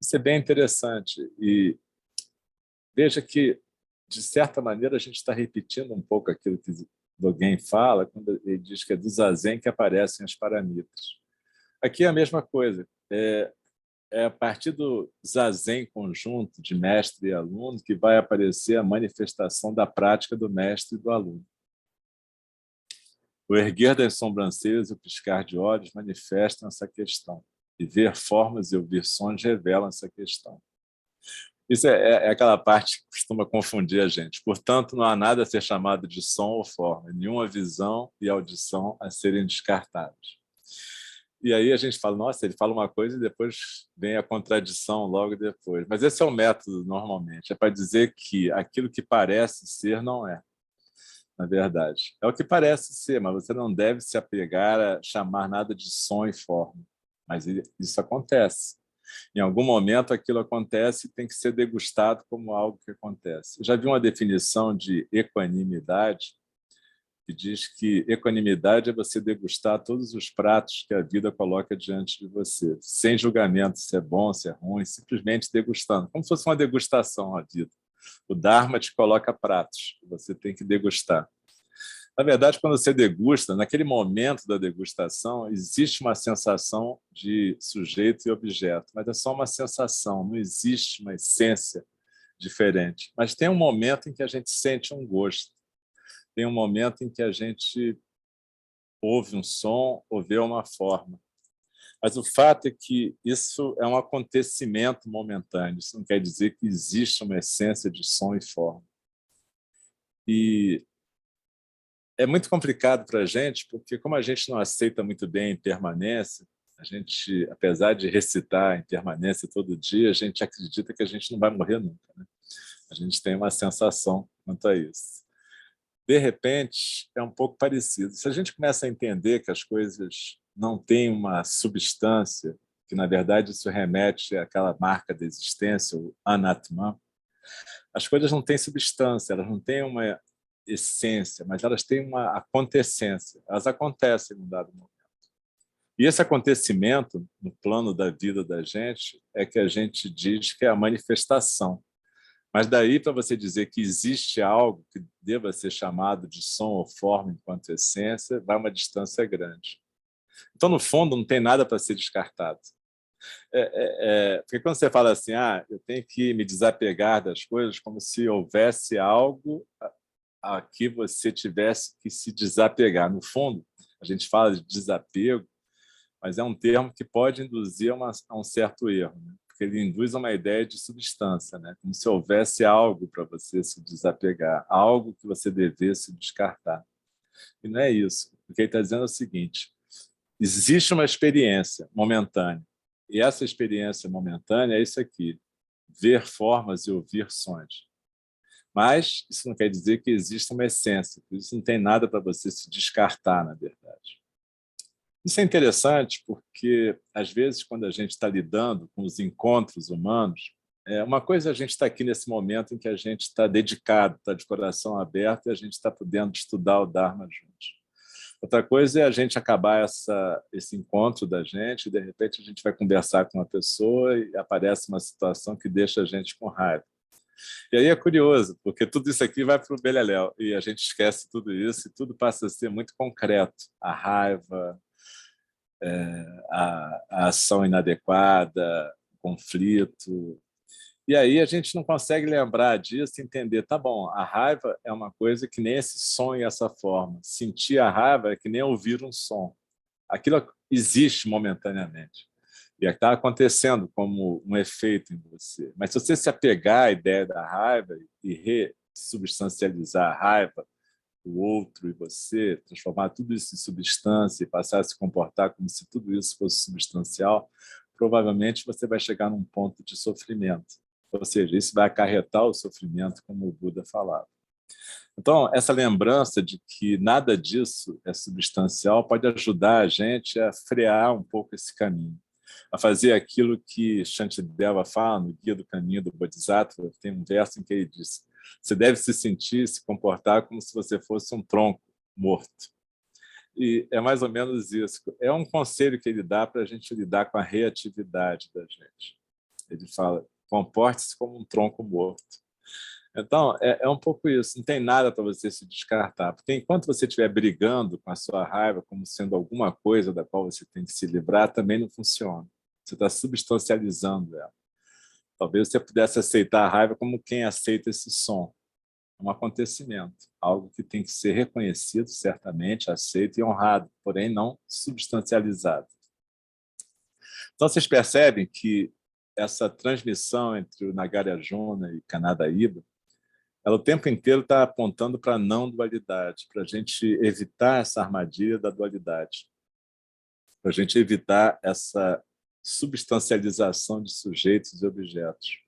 Isso é bem interessante. E veja que, de certa maneira, a gente está repetindo um pouco aquilo que Dogen fala, quando ele diz que é do Zazen que aparecem as paramitas. Aqui é a mesma coisa. É a partir do Zazen conjunto de mestre e aluno que vai aparecer a manifestação da prática do mestre e do aluno. O erguer das sobrancelhas e o piscar de olhos manifestam essa questão. E ver formas e ouvir sons revelam essa questão. Isso é aquela parte que costuma confundir a gente. Portanto, não há nada a ser chamado de som ou forma, nenhuma visão e audição a serem descartadas. E aí a gente fala, nossa, ele fala uma coisa e depois vem a contradição logo depois. Mas esse é o método, normalmente. É para dizer que aquilo que parece ser não é, na verdade. É o que parece ser, mas você não deve se apegar a chamar nada de som e forma. mas isso acontece. Em algum momento, aquilo acontece e tem que ser degustado como algo que acontece. Eu já vi uma definição de equanimidade que diz que equanimidade é você degustar todos os pratos que a vida coloca diante de você, sem julgamento se é bom, se é ruim, simplesmente degustando, como se fosse uma degustação a vida. O Dharma te coloca pratos, você tem que degustar. Na verdade, quando você degusta, naquele momento da degustação, existe uma sensação de sujeito e objeto, mas é só uma sensação, não existe uma essência diferente. Mas tem um momento em que a gente sente um gosto, tem um momento em que a gente ouve um som ou vê uma forma. Mas o fato é que isso é um acontecimento momentâneo, isso não quer dizer que existe uma essência de som e forma. E é muito complicado para a gente, porque como a gente não aceita muito bem a impermanência, a gente, apesar de recitar a impermanência todo dia, a gente acredita que a gente não vai morrer nunca, né? A gente tem uma sensação quanto a isso. De repente, é um pouco parecido. Se a gente começa a entender que as coisas não têm uma substância, que na verdade isso remete àquela marca da existência, o anatman, as coisas não têm substância, elas não têm uma essência, mas elas têm uma acontecência. Elas acontecem num dado momento. E esse acontecimento, no plano da vida da gente, é que a gente diz que é a manifestação. Mas daí, para você dizer que existe algo que deva ser chamado de som ou forma enquanto essência, vai uma distância grande. Então, no fundo, não tem nada para ser descartado. Porque quando você fala assim, eu tenho que me desapegar das coisas, como se houvesse algo a que você tivesse que se desapegar. No fundo, a gente fala de desapego, mas é um termo que pode induzir a um certo erro, né? Porque ele induz a uma ideia de substância, né? Como se houvesse algo para você se desapegar, algo que você devesse descartar. E não é isso. O que ele está dizendo é o seguinte: existe uma experiência momentânea, e essa experiência momentânea é isso aqui: ver formas e ouvir sons. Mas isso não quer dizer que exista uma essência, isso não tem nada para você se descartar, na verdade. Isso é interessante porque, às vezes, quando a gente está lidando com os encontros humanos, uma coisa é a gente estar aqui nesse momento em que a gente está dedicado, está de coração aberto e a gente está podendo estudar o Dharma juntos. Outra coisa é a gente acabar esse encontro da gente e, de repente, a gente vai conversar com uma pessoa e aparece uma situação que deixa a gente com raiva. E aí é curioso, porque tudo isso aqui vai para o beleléu e a gente esquece tudo isso e tudo passa a ser muito concreto. A raiva, a ação inadequada, o conflito. E aí a gente não consegue lembrar disso e entender, tá bom, a raiva é uma coisa que nem esse som e essa forma. Sentir a raiva é que nem ouvir um som. Aquilo existe momentaneamente. E está acontecendo como um efeito em você. Mas se você se apegar à ideia da raiva e ressubstancializar a raiva, o outro e você, transformar tudo isso em substância e passar a se comportar como se tudo isso fosse substancial, provavelmente você vai chegar num ponto de sofrimento. Ou seja, isso vai acarretar o sofrimento, como o Buda falava. Então, essa lembrança de que nada disso é substancial pode ajudar a gente a frear um pouco esse caminho, a fazer aquilo que Shantideva fala no Guia do Caminho do Bodhisattva. Tem um verso em que ele diz: você deve se sentir, se comportar como se você fosse um tronco morto. E é mais ou menos isso. É um conselho que ele dá para a gente lidar com a reatividade da gente. Ele fala: comporte-se como um tronco morto. Então, é um pouco isso. Não tem nada para você se descartar. Porque enquanto você estiver brigando com a sua raiva como sendo alguma coisa da qual você tem que se livrar, também não funciona. Você está substancializando ela. Talvez você pudesse aceitar a raiva como quem aceita esse som. É um acontecimento, algo que tem que ser reconhecido, certamente, aceito e honrado, porém não substancializado. Então, vocês percebem que essa transmissão entre o Nagarjuna e Kanadaíba, ela o tempo inteiro está apontando para a não dualidade, para a gente evitar essa armadilha da dualidade, para a gente evitar essa substancialização de sujeitos e objetos.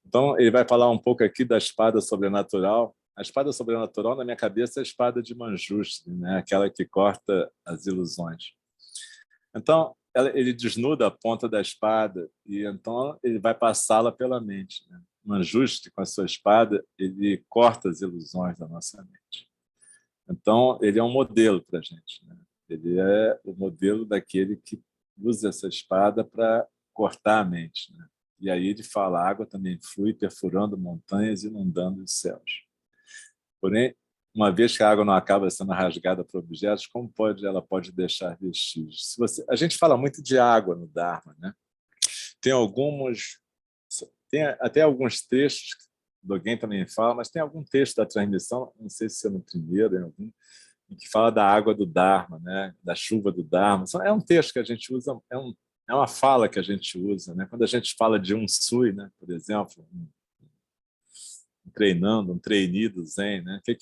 Então, ele vai falar um pouco aqui da espada sobrenatural. A espada sobrenatural, na minha cabeça, é a espada de Manjushri, né? Aquela que corta as ilusões. Então, ele desnuda a ponta da espada e então ele vai passá-la pela mente, né? Manjushri, com a sua espada, ele corta as ilusões da nossa mente. Então, ele é um modelo para a gente, né? Ele é o modelo daquele que usa essa espada para cortar a mente, né? E aí ele fala, a água também flui, perfurando montanhas e inundando os céus. Porém, uma vez que a água não acaba sendo rasgada por objetos, como ela pode deixar vestígios? A gente fala muito de água no Dharma, né? Tem até alguns textos, alguém também fala, mas tem algum texto da transmissão, não sei se é no primeiro, em algum, em que fala da água do Dharma, né? Da chuva do Dharma. É um texto que a gente usa, é uma fala que a gente usa, né? Quando a gente fala de um sui, né? Por exemplo, um trainee do Zen, né? Que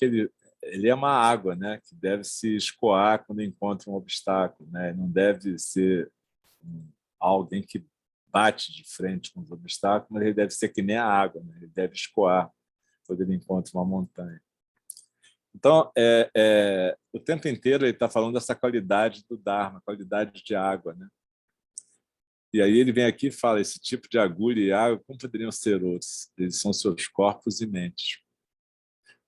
ele é uma água, né? Que deve se escoar quando encontra um obstáculo, né? Não deve ser alguém que bate de frente com os obstáculos, mas ele deve ser que nem a água, né? Ele deve escoar quando ele encontra uma montanha. Então, o tempo inteiro ele está falando dessa qualidade do Dharma, qualidade de água, né? E aí ele vem aqui e fala, esse tipo de agulha e água, como poderiam ser outros? Eles são seus corpos e mentes.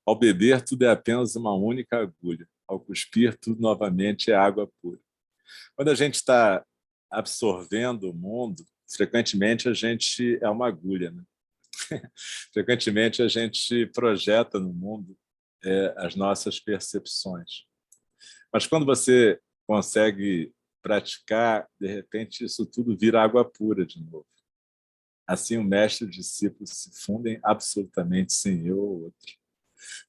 Ao beber, tudo é apenas uma única agulha. Ao cuspir, tudo novamente é água pura. Quando a gente está absorvendo o mundo, frequentemente a gente é uma agulha, né? Frequentemente a gente projeta no mundo as nossas percepções. Mas quando você consegue praticar, de repente isso tudo vira água pura de novo. Assim o mestre e o discípulo se fundem absolutamente sem eu ou outro.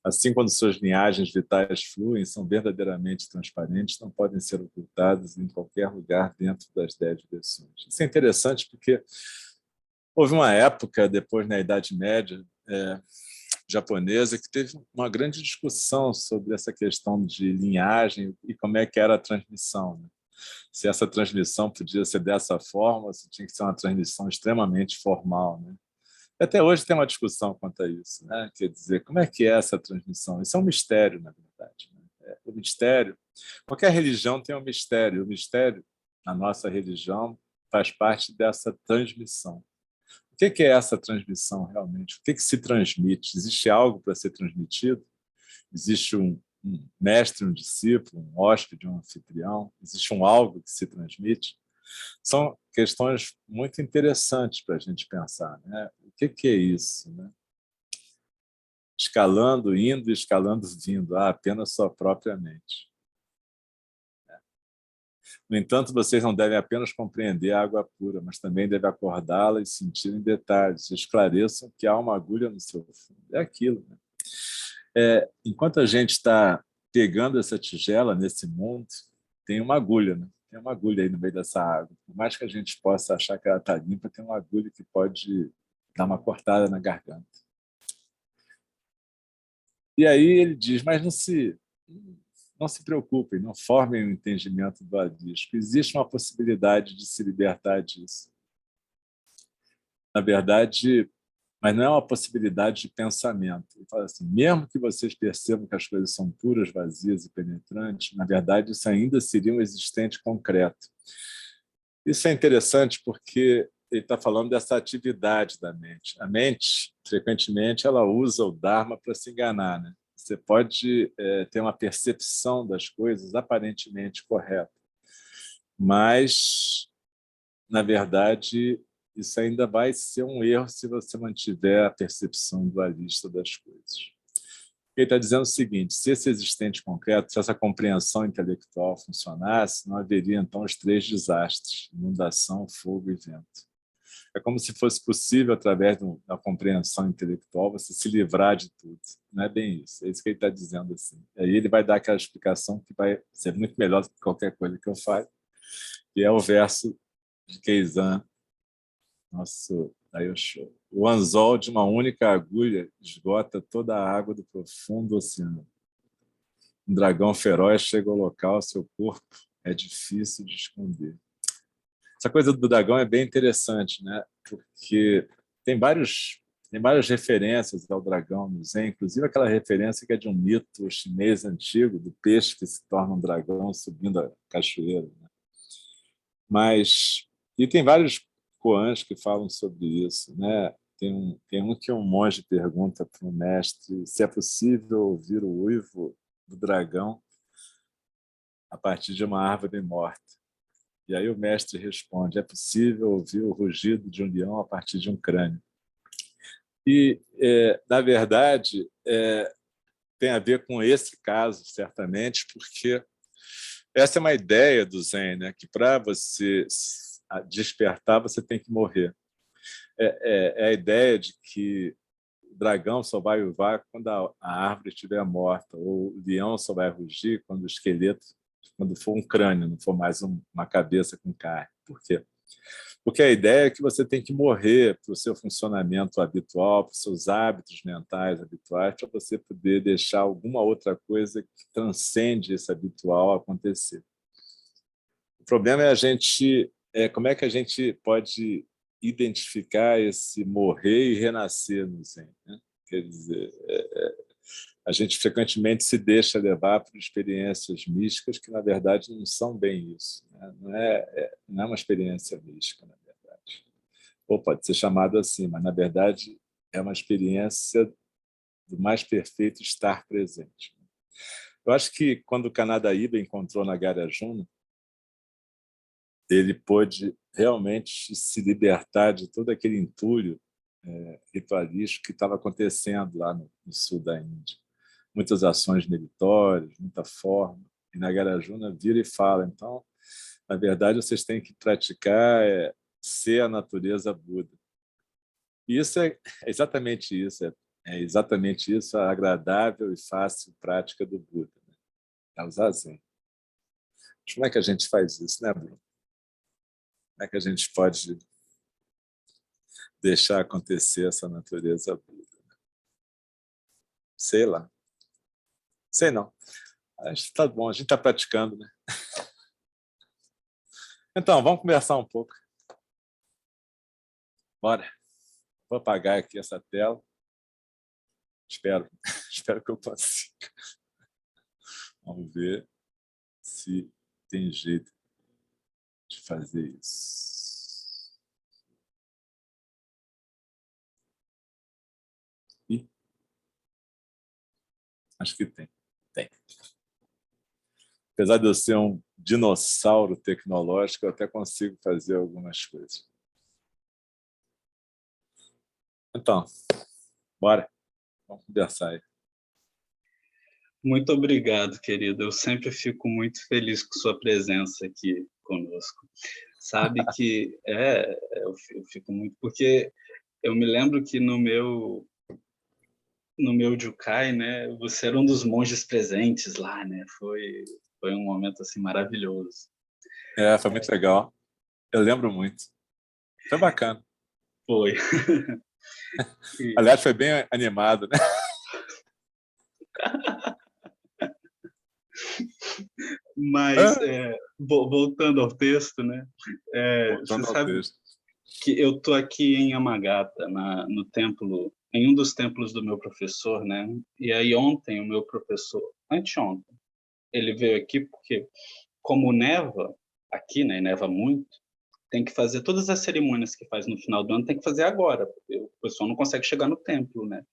Assim, quando suas linhagens vitais fluem, são verdadeiramente transparentes, não podem ser ocultadas em qualquer lugar dentro das 10 direções. Isso é interessante porque houve uma época, depois na Idade Média japonesa, que teve uma grande discussão sobre essa questão de linhagem e como é que era a transmissão, né? Se essa transmissão podia ser dessa forma, se tinha que ser uma transmissão extremamente formal, né? Até hoje tem uma discussão quanto a isso, né? Quer dizer, como é que é essa transmissão? Isso é um mistério, na verdade, né? O mistério, qualquer religião tem um mistério. O mistério, na nossa religião, faz parte dessa transmissão. O que é essa transmissão realmente? O que se transmite? Existe algo para ser transmitido? Existe um mestre, um discípulo, um hóspede, um anfitrião? Existe um algo que se transmite? São questões muito interessantes para a gente pensar, né? O que é isso, né? Escalando, indo, escalando, vindo, apenas sua própria mente. No entanto, vocês não devem apenas compreender a água pura, mas também devem acordá-la e sentir em detalhes. Esclareçam que há uma agulha no seu fundo. É aquilo, né? Enquanto a gente está pegando essa tigela nesse mundo, tem uma agulha, né? Tem uma agulha aí no meio dessa água. Por mais que a gente possa achar que ela está limpa, tem uma agulha que pode dar uma cortada na garganta. E aí ele diz, mas não se preocupem, não formem um entendimento dualístico. Existe uma possibilidade de se libertar disso. Na verdade, mas não é uma possibilidade de pensamento. Ele fala assim, mesmo que vocês percebam que as coisas são puras, vazias e penetrantes, na verdade, isso ainda seria um existente concreto. Isso é interessante porque ele está falando dessa atividade da mente. A mente, frequentemente, ela usa o Dharma para se enganar, né? Você pode ter uma percepção das coisas aparentemente correta, mas, na verdade, isso ainda vai ser um erro se você mantiver a percepção dualista das coisas. Ele está dizendo o seguinte, se esse existente concreto, se essa compreensão intelectual funcionasse, não haveria, então, os 3 desastres, inundação, fogo e vento. É como se fosse possível, através da compreensão intelectual, você se livrar de tudo. Não é bem isso. É isso que ele está dizendo. Assim. Aí ele vai dar aquela explicação que vai ser muito melhor do que qualquer coisa que eu fale, que é o verso de Keizan, nosso Daioshō. O anzol de uma única agulha esgota toda a água do profundo oceano. Um dragão feroz chega ao local, seu corpo é difícil de esconder. Essa coisa do dragão é bem interessante, né? Porque tem várias referências ao dragão no Zen, inclusive aquela referência que é de um mito chinês antigo, do peixe que se torna um dragão subindo a cachoeira, né? Mas e tem vários koans que falam sobre isso, né? Tem um que um monge pergunta para o mestre se é possível ouvir o uivo do dragão a partir de uma árvore morta. E aí o mestre responde: é possível ouvir o rugido de um leão a partir de um crânio. E, na verdade, tem a ver com esse caso, certamente, porque essa é uma ideia do Zen, né? Que para você despertar, você tem que morrer. É a ideia de que o dragão só vai uivar quando a árvore estiver morta, ou o leão só vai rugir quando o esqueleto, quando for um crânio, não for mais uma cabeça com carne. Por quê? Porque a ideia é que você tem que morrer para o seu funcionamento habitual, para os seus hábitos mentais habituais, para você poder deixar alguma outra coisa que transcende esse habitual acontecer. O problema é como é que a gente pode identificar esse morrer e renascer no Zen, né? Quer dizer, a gente frequentemente se deixa levar por experiências místicas que, na verdade, não são bem isso, né? Não é uma experiência mística, na verdade. Ou pode ser chamado assim, mas, na verdade, é uma experiência do mais perfeito estar presente. Eu acho que, quando o Kanadaíba encontrou Nagarjuna, ele pôde realmente se libertar de todo aquele entulho ritualístico que estava acontecendo lá no sul da Índia. Muitas ações meritórias, muita forma. E Nagarjuna vira e fala: então, na verdade, vocês têm que praticar ser a natureza Buda. E isso é exatamente isso, é exatamente isso, a agradável e fácil prática do Buda, né? É o Zazen. Como é que a gente faz isso, né, Bruno? Como é que a gente pode deixar acontecer essa natureza Buda? Sei lá. Sei não. Acho que tá bom, a gente está praticando, né? Então, vamos conversar um pouco. Bora. Vou apagar aqui essa tela. Espero, espero que eu consiga. Vamos ver se tem jeito de fazer isso. E acho que tem. Tem. Apesar de eu ser um dinossauro tecnológico, eu até consigo fazer algumas coisas. Então, bora. Vamos conversar aí. Muito obrigado, querido. Eu sempre fico muito feliz com sua presença aqui conosco. Sabe que eu fico muito, porque eu me lembro que no meu Jukai, né, você era um dos monges presentes lá, né? Foi um momento assim maravilhoso. Foi muito legal. Eu lembro muito. Foi bacana. Foi. E, Aliás, foi bem animado, né? mas voltando ao texto, né? Você Voltando ao sabe texto. que eu tô aqui em Yamagata, no templo, em um dos templos do meu professor, né? E aí ontem o meu professor, anteontem, ele veio aqui porque, como neva aqui, né? Neva muito, tem que fazer todas as cerimônias que faz no final do ano, tem que fazer agora, porque o pessoal não consegue chegar no templo, né?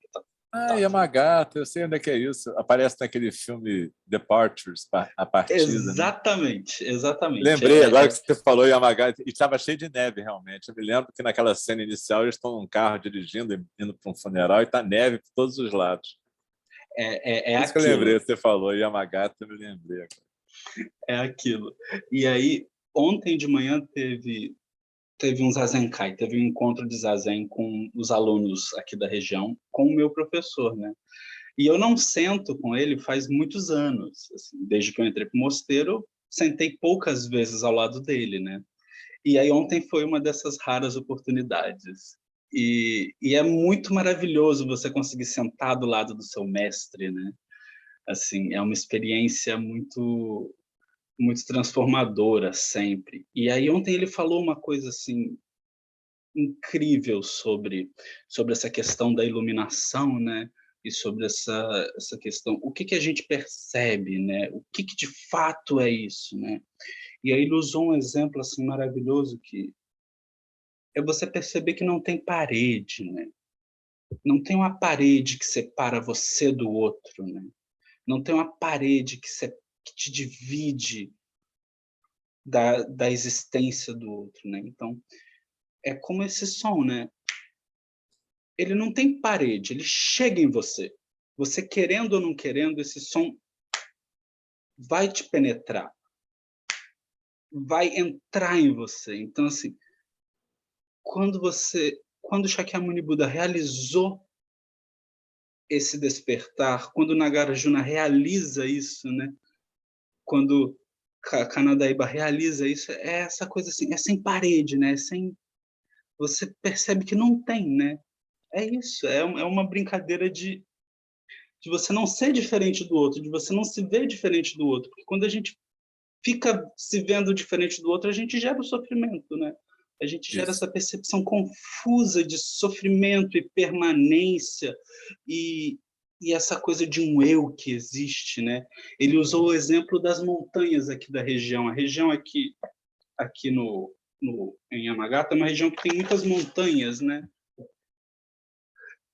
Yamagata, eu sei onde é que é isso. Aparece naquele filme Departures, A Partida, né? Exatamente, exatamente. Lembrei, agora que você falou Yamagata, e estava cheio de neve, realmente. Eu me lembro que naquela cena inicial eles estão num carro dirigindo, indo para um funeral, e está neve por todos os lados. É Por isso que eu lembrei, aquilo, você falou Yamagata, eu me lembrei. é aquilo. E aí, ontem de manhã teve um Zazenkai, teve um encontro de Zazen com os alunos aqui da região, com o meu professor, né? E eu não sento com ele faz muitos anos, assim, desde que eu entrei para o mosteiro, sentei poucas vezes ao lado dele, né? E aí ontem foi uma dessas raras oportunidades. E é muito maravilhoso você conseguir sentar do lado do seu mestre, né? Assim, é uma experiência muito muito transformadora sempre. E aí ontem ele falou uma coisa assim incrível sobre essa questão da iluminação, né? E sobre essa questão, o que a gente percebe, né? O que de fato é isso, né? E aí ele usou um exemplo assim maravilhoso que é você perceber que não tem parede, né? Não tem uma parede que separa você do outro, né? Não tem uma parede que te divide da existência do outro, né? Então, é como esse som, né? Ele não tem parede, ele chega em você. Você querendo ou não querendo, esse som vai te penetrar, vai entrar em você. Então, assim, quando Shakyamuni Buda realizou esse despertar, quando Nagarjuna realiza isso, né? Quando Kanadaíba realiza isso, é essa coisa assim, é sem parede, né? Você percebe que não tem, né? É isso, é uma brincadeira de você não ser diferente do outro, de você não se ver diferente do outro. Porque quando a gente fica se vendo diferente do outro, a gente gera o sofrimento, né? A gente gera Isso. essa percepção confusa de sofrimento e permanência e, e essa coisa de um eu que existe, né? Ele usou o exemplo das montanhas aqui da região. A região aqui em Yamagata é uma região que tem muitas montanhas, né?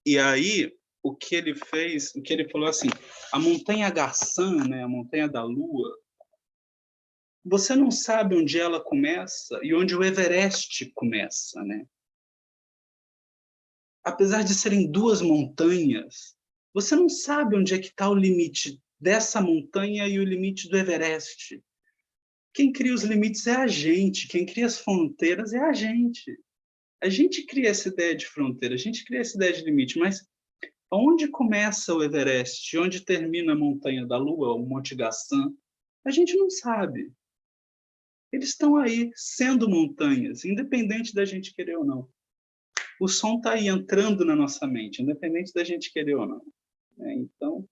E aí o que ele fez, o que ele falou assim, a montanha Garçã, né, a montanha da Lua, você não sabe onde ela começa e onde o Everest começa, né? Apesar de serem duas montanhas, você não sabe onde é que está o limite dessa montanha e o limite do Everest. Quem cria os limites é a gente, quem cria as fronteiras é a gente. A gente cria essa ideia de fronteira, a gente cria essa ideia de limite, mas onde começa o Everest, onde termina a Montanha da Lua, o Monte Gassan, a gente não sabe. Eles estão aí, sendo montanhas, independente da gente querer ou não. O som está aí entrando na nossa mente, independente da gente querer ou não. Né? Então,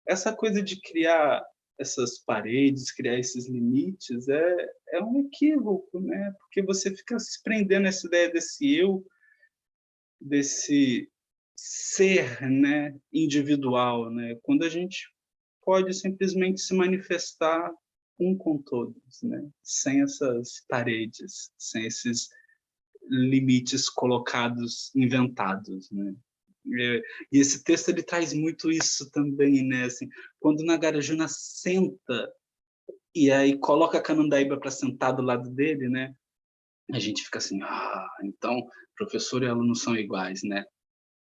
essa coisa de criar essas paredes, criar esses limites, é um equívoco, né? Porque você fica se prendendo a essa ideia desse eu, desse ser, né, individual, né? Quando a gente pode simplesmente se manifestar um com todos, né? Sem essas paredes, sem esses limites colocados, inventados, né? E esse texto ele traz muito isso também, né? Assim, quando Nagarjuna senta e aí coloca a Canandaíba para sentar do lado dele, né? A gente fica assim, então professor e aluno são iguais, né?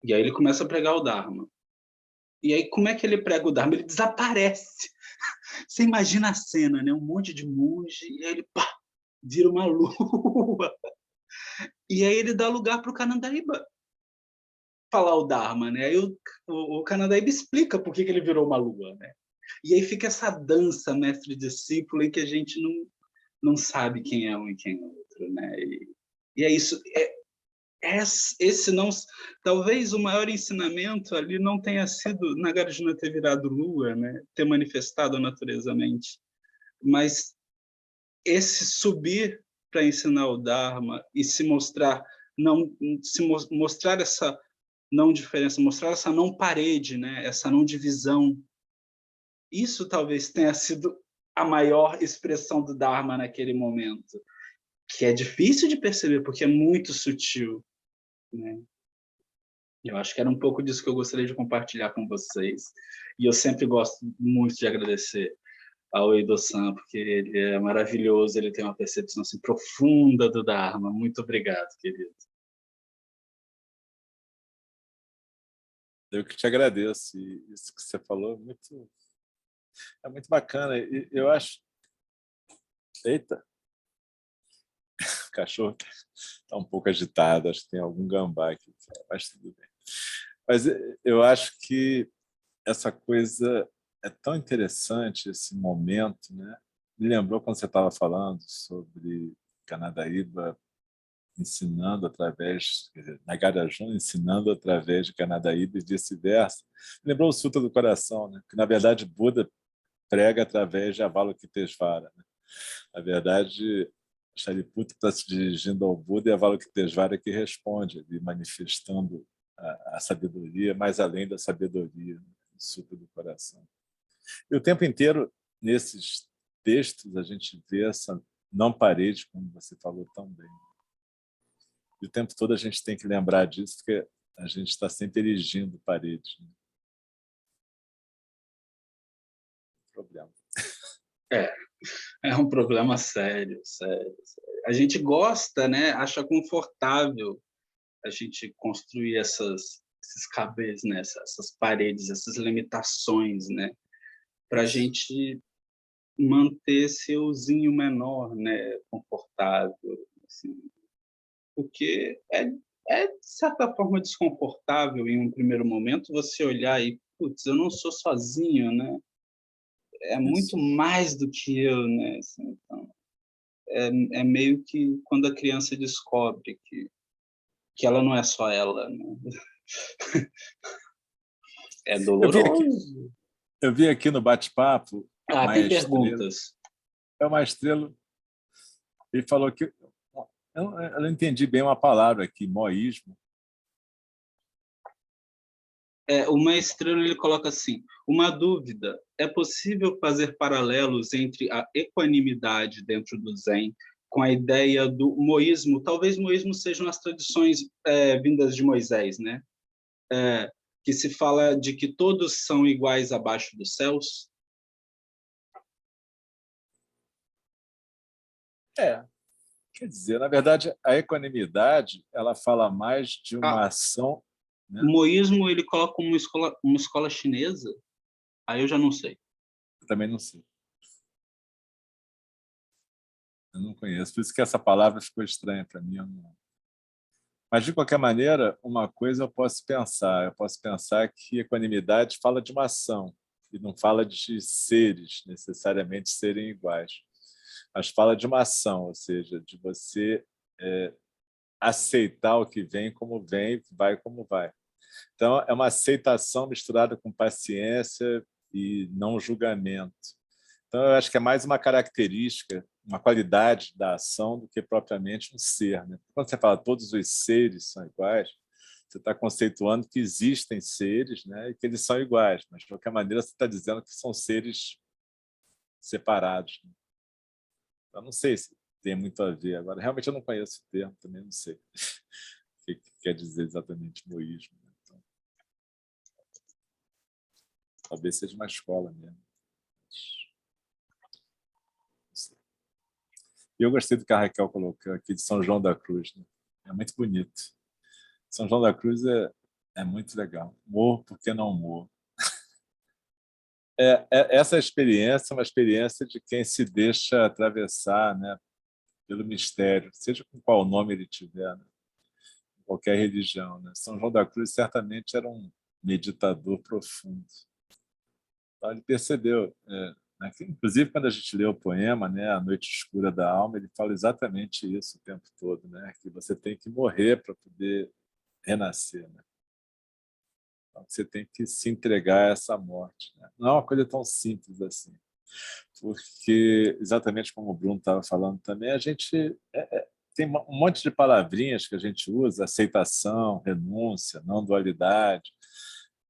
E aí ele começa a pregar o Dharma. E aí como é que ele prega o Dharma? Ele desaparece. Você imagina a cena, né? Um monte de monge e aí ele pá, vira uma lua. E aí ele dá lugar para o Canandaíba falar o Dharma, né? Aí o Canandaíba explica por que ele virou uma lua, né? E aí fica essa dança mestre-discípulo em que a gente não sabe quem é um e quem é outro, né? E é isso. Esse não, talvez o maior ensinamento ali não tenha sido Nagarjuna ter virado lua, né? Ter manifestado a natureza-mente, mas esse subir para ensinar o Dharma e se mostrar não se mostrar essa não diferença, mostrar essa não parede, né? Essa não divisão. Isso talvez tenha sido a maior expressão do Dharma naquele momento, que é difícil de perceber porque é muito sutil, né? Eu acho que era um pouco disso que eu gostaria de compartilhar com vocês. E eu sempre gosto muito de agradecer ao Eido-san, porque ele é maravilhoso, ele tem uma percepção assim, profunda do Dharma. Muito obrigado, querido. Eu que te agradeço. E isso que você falou é muito bacana. E eu acho... Eita, o cachorro está um pouco agitado, acho que tem algum gambá aqui, mas tudo bem. Mas eu acho que essa coisa é tão interessante, esse momento, né? Me lembrou quando você estava falando sobre Canadaíba ensinando através, quer dizer, Nagarjuna ensinando através de Canadaíba e vice-versa. Me lembrou o Sutra do Coração, né? Que na verdade Buda prega através de Avalokitesvara, né? Na verdade, Shariputra está se dirigindo ao Buda e Avalokitesvara que responde, ali, manifestando a sabedoria, mais além da sabedoria, né? O Sutra do Coração. E o tempo inteiro, nesses textos, a gente vê essa não parede, como você falou tão bem. E o tempo todo a gente tem que lembrar disso, porque a gente está sempre erigindo paredes. Né? Problema. É um problema sério, sério, sério. A gente gosta, né? Acha confortável a gente construir esses cabés, né? Essas paredes, essas limitações, né? Para a gente manter seuzinho menor, né? Confortável, assim. Porque de certa forma desconfortável em um primeiro momento você olhar e, putz, eu não sou sozinho, né? É muito Isso. mais do que eu, né? Assim, então, é meio que quando a criança descobre que ela não é só ela, né? É Eu vi aqui, doloroso. eu vi aqui no bate-papo Ah, tem Maestrelo. perguntas. É o Maestrelo. Ele falou que eu não entendi bem uma palavra aqui, moísmo. O maestrino ele coloca assim: uma dúvida, é possível fazer paralelos entre a equanimidade dentro do Zen com a ideia do moísmo? Talvez moísmo sejam as tradições vindas de Moisés, né? Que se fala de que todos são iguais abaixo dos céus. É, quer dizer, na verdade, a equanimidade ela fala mais de Ah, uma ação, o né? moísmo ele coloca uma escola chinesa. Aí eu já não sei. Eu também não sei, eu não conheço, por isso que essa palavra ficou estranha para mim. Mas, de qualquer maneira, uma coisa eu posso pensar que equanimidade fala de uma ação, e não fala de seres necessariamente serem iguais, mas fala de uma ação, ou seja, de você aceitar o que vem, vai como vai. Então, é uma aceitação misturada com paciência e não julgamento. Então, eu acho que é mais uma característica, uma qualidade da ação do que propriamente um ser. Né? Quando você fala todos os seres são iguais, você está conceituando que existem seres, né, e que eles são iguais, mas, de qualquer maneira, você está dizendo que são seres separados. Né? Eu não sei se tem muito a ver. Agora, realmente, eu não conheço o termo, também não sei o que quer dizer exatamente moísmo. Né? Então, talvez seja uma escola mesmo. E eu gostei do que a Raquel colocou aqui de São João da Cruz. Né? É muito bonito. São João da Cruz é muito legal. Morro porque não morro. Essa experiência é uma experiência de quem se deixa atravessar, né, pelo mistério, seja com qual nome ele tiver, né, qualquer religião. Né? São João da Cruz certamente era um meditador profundo. Então, ele percebeu, né, que, inclusive quando a gente lê o poema, né, A Noite Escura da Alma, ele fala exatamente isso o tempo todo, né, que você tem que morrer para poder renascer. Né? Então, você tem que se entregar a essa morte. Né? Não é uma coisa tão simples assim, porque, exatamente como o Bruno estava falando também, a gente tem um monte de palavrinhas que a gente usa, aceitação, renúncia, não dualidade,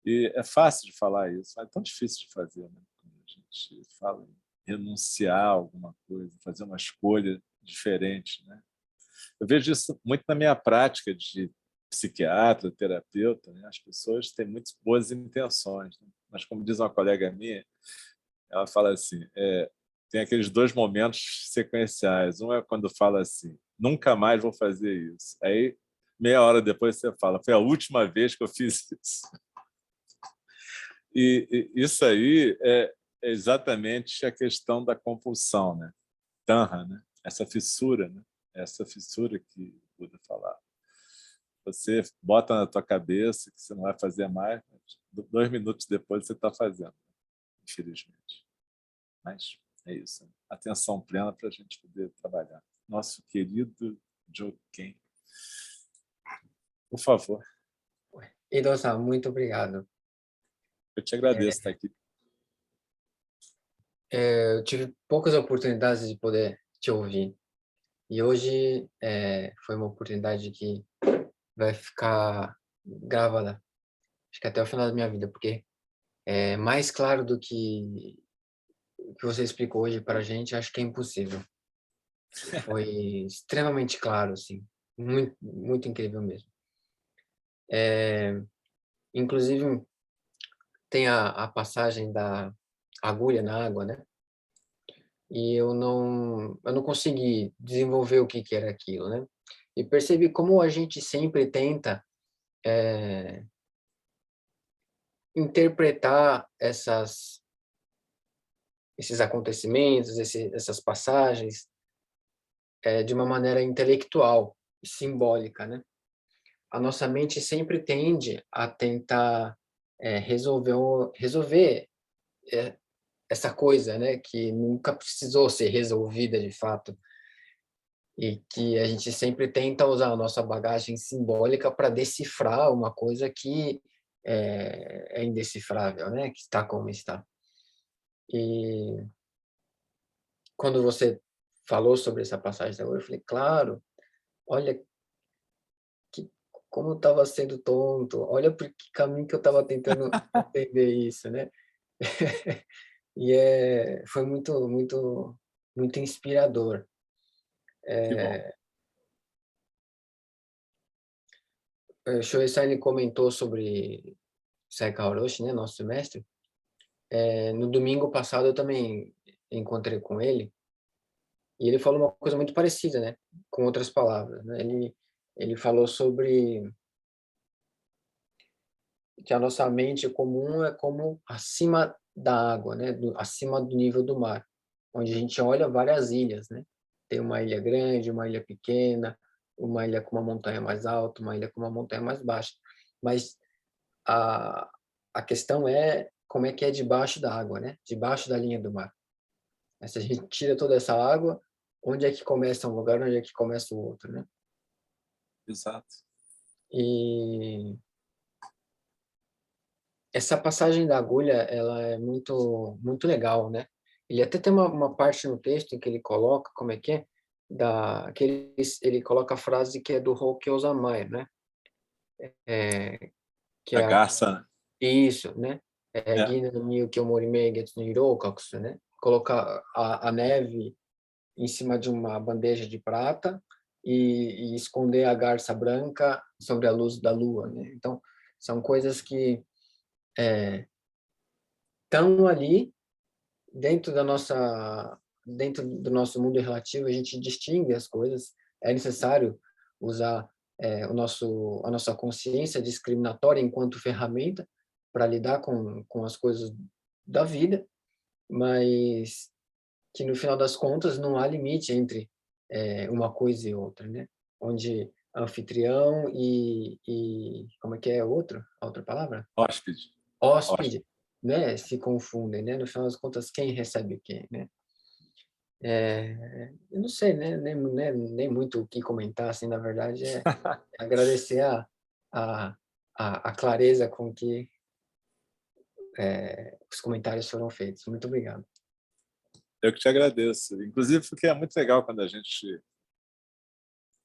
e é fácil de falar isso, mas é tão difícil de fazer, né? Quando a gente fala em renunciar a alguma coisa, fazer uma escolha diferente. Né? Eu vejo isso muito na minha prática de psiquiatra, terapeuta. Né? As pessoas têm muitas boas intenções, né? Mas, como diz uma colega minha, ela fala assim, tem aqueles dois momentos sequenciais. Um é quando fala assim, nunca mais vou fazer isso. Aí, meia hora depois, você fala, foi a última vez que eu fiz isso. E isso aí é exatamente a questão da compulsão, né? Tanha, né? Essa fissura, né? Essa fissura que o Buda falava. Você bota na tua cabeça que você não vai fazer mais, mas 2 minutos depois você está fazendo, infelizmente. Mas é isso. Né? Atenção plena para a gente poder trabalhar. Nosso querido Joaquim, por favor. Ido-san, muito obrigado. Eu te agradeço estar aqui. Eu tive poucas oportunidades de poder te ouvir. E hoje foi uma oportunidade que vai ficar gravada, acho que até o final da minha vida, porque é mais claro do que o que você explicou hoje para a gente, acho que é impossível. Foi extremamente claro, assim, muito, muito incrível mesmo. Inclusive, tem a passagem da agulha na água, né? E eu não consegui desenvolver o que que era aquilo, né? E percebi como a gente sempre tenta interpretar esses acontecimentos, essas passagens, de uma maneira intelectual e simbólica, né? A nossa mente sempre tende a tentar resolver eh, essa coisa, né, que nunca precisou ser resolvida de fato, e que a gente sempre tenta usar a nossa bagagem simbólica para decifrar uma coisa que é indecifrável, né, que está como está. E quando você falou sobre essa passagem da eu falei: "Claro, olha que como eu estava sendo tonto, olha por que caminho que eu estava tentando entender isso", né. E foi muito muito muito inspirador. Que bom. O Shoei ele comentou sobre Seika Orochi, né, nosso mestre. No domingo passado eu também encontrei com ele, e ele falou uma coisa muito parecida, né, com outras palavras, né. Ele falou sobre que a nossa mente comum é como acima da água, né, acima do nível do mar, onde a gente olha várias ilhas, né. Tem uma ilha grande, uma ilha pequena, uma ilha com uma montanha mais alta, uma ilha com uma montanha mais baixa. Mas a a questão é como é que é debaixo da água, né, debaixo da linha do mar. Se a gente tira toda essa água, onde é que começa um lugar, onde é que começa o outro, né. Exato. E essa passagem da agulha, ela é muito muito legal, né. Ele até tem uma parte no texto em que ele coloca, como é que é, que ele coloca a frase que é do Hokky Ozamai, né, eh, que A é a garça, isso, né, é, "Gina no Miyuki o Morime Getsu no Hirokakusu", né, colocar a neve em cima de uma bandeja de prata e esconder a garça branca sobre a luz da lua, né. Então, são coisas que, estão ali dentro da nossa dentro do nosso mundo relativo, a gente distingue as coisas. É necessário usar, a nossa consciência discriminatória enquanto ferramenta para lidar com as coisas da vida, mas que no final das contas não há limite entre, uma coisa e outra, né, onde anfitrião e como é que é a outra palavra? hóspede, hóspede. Hóspede, né, se confundem, né, no final das contas quem recebe o quê, né. Eu não sei, né, nem muito o que comentar, assim, na verdade é agradecer a a clareza com que, os comentários foram feitos. Muito obrigado. Eu que te agradeço. Inclusive, porque é muito legal quando a gente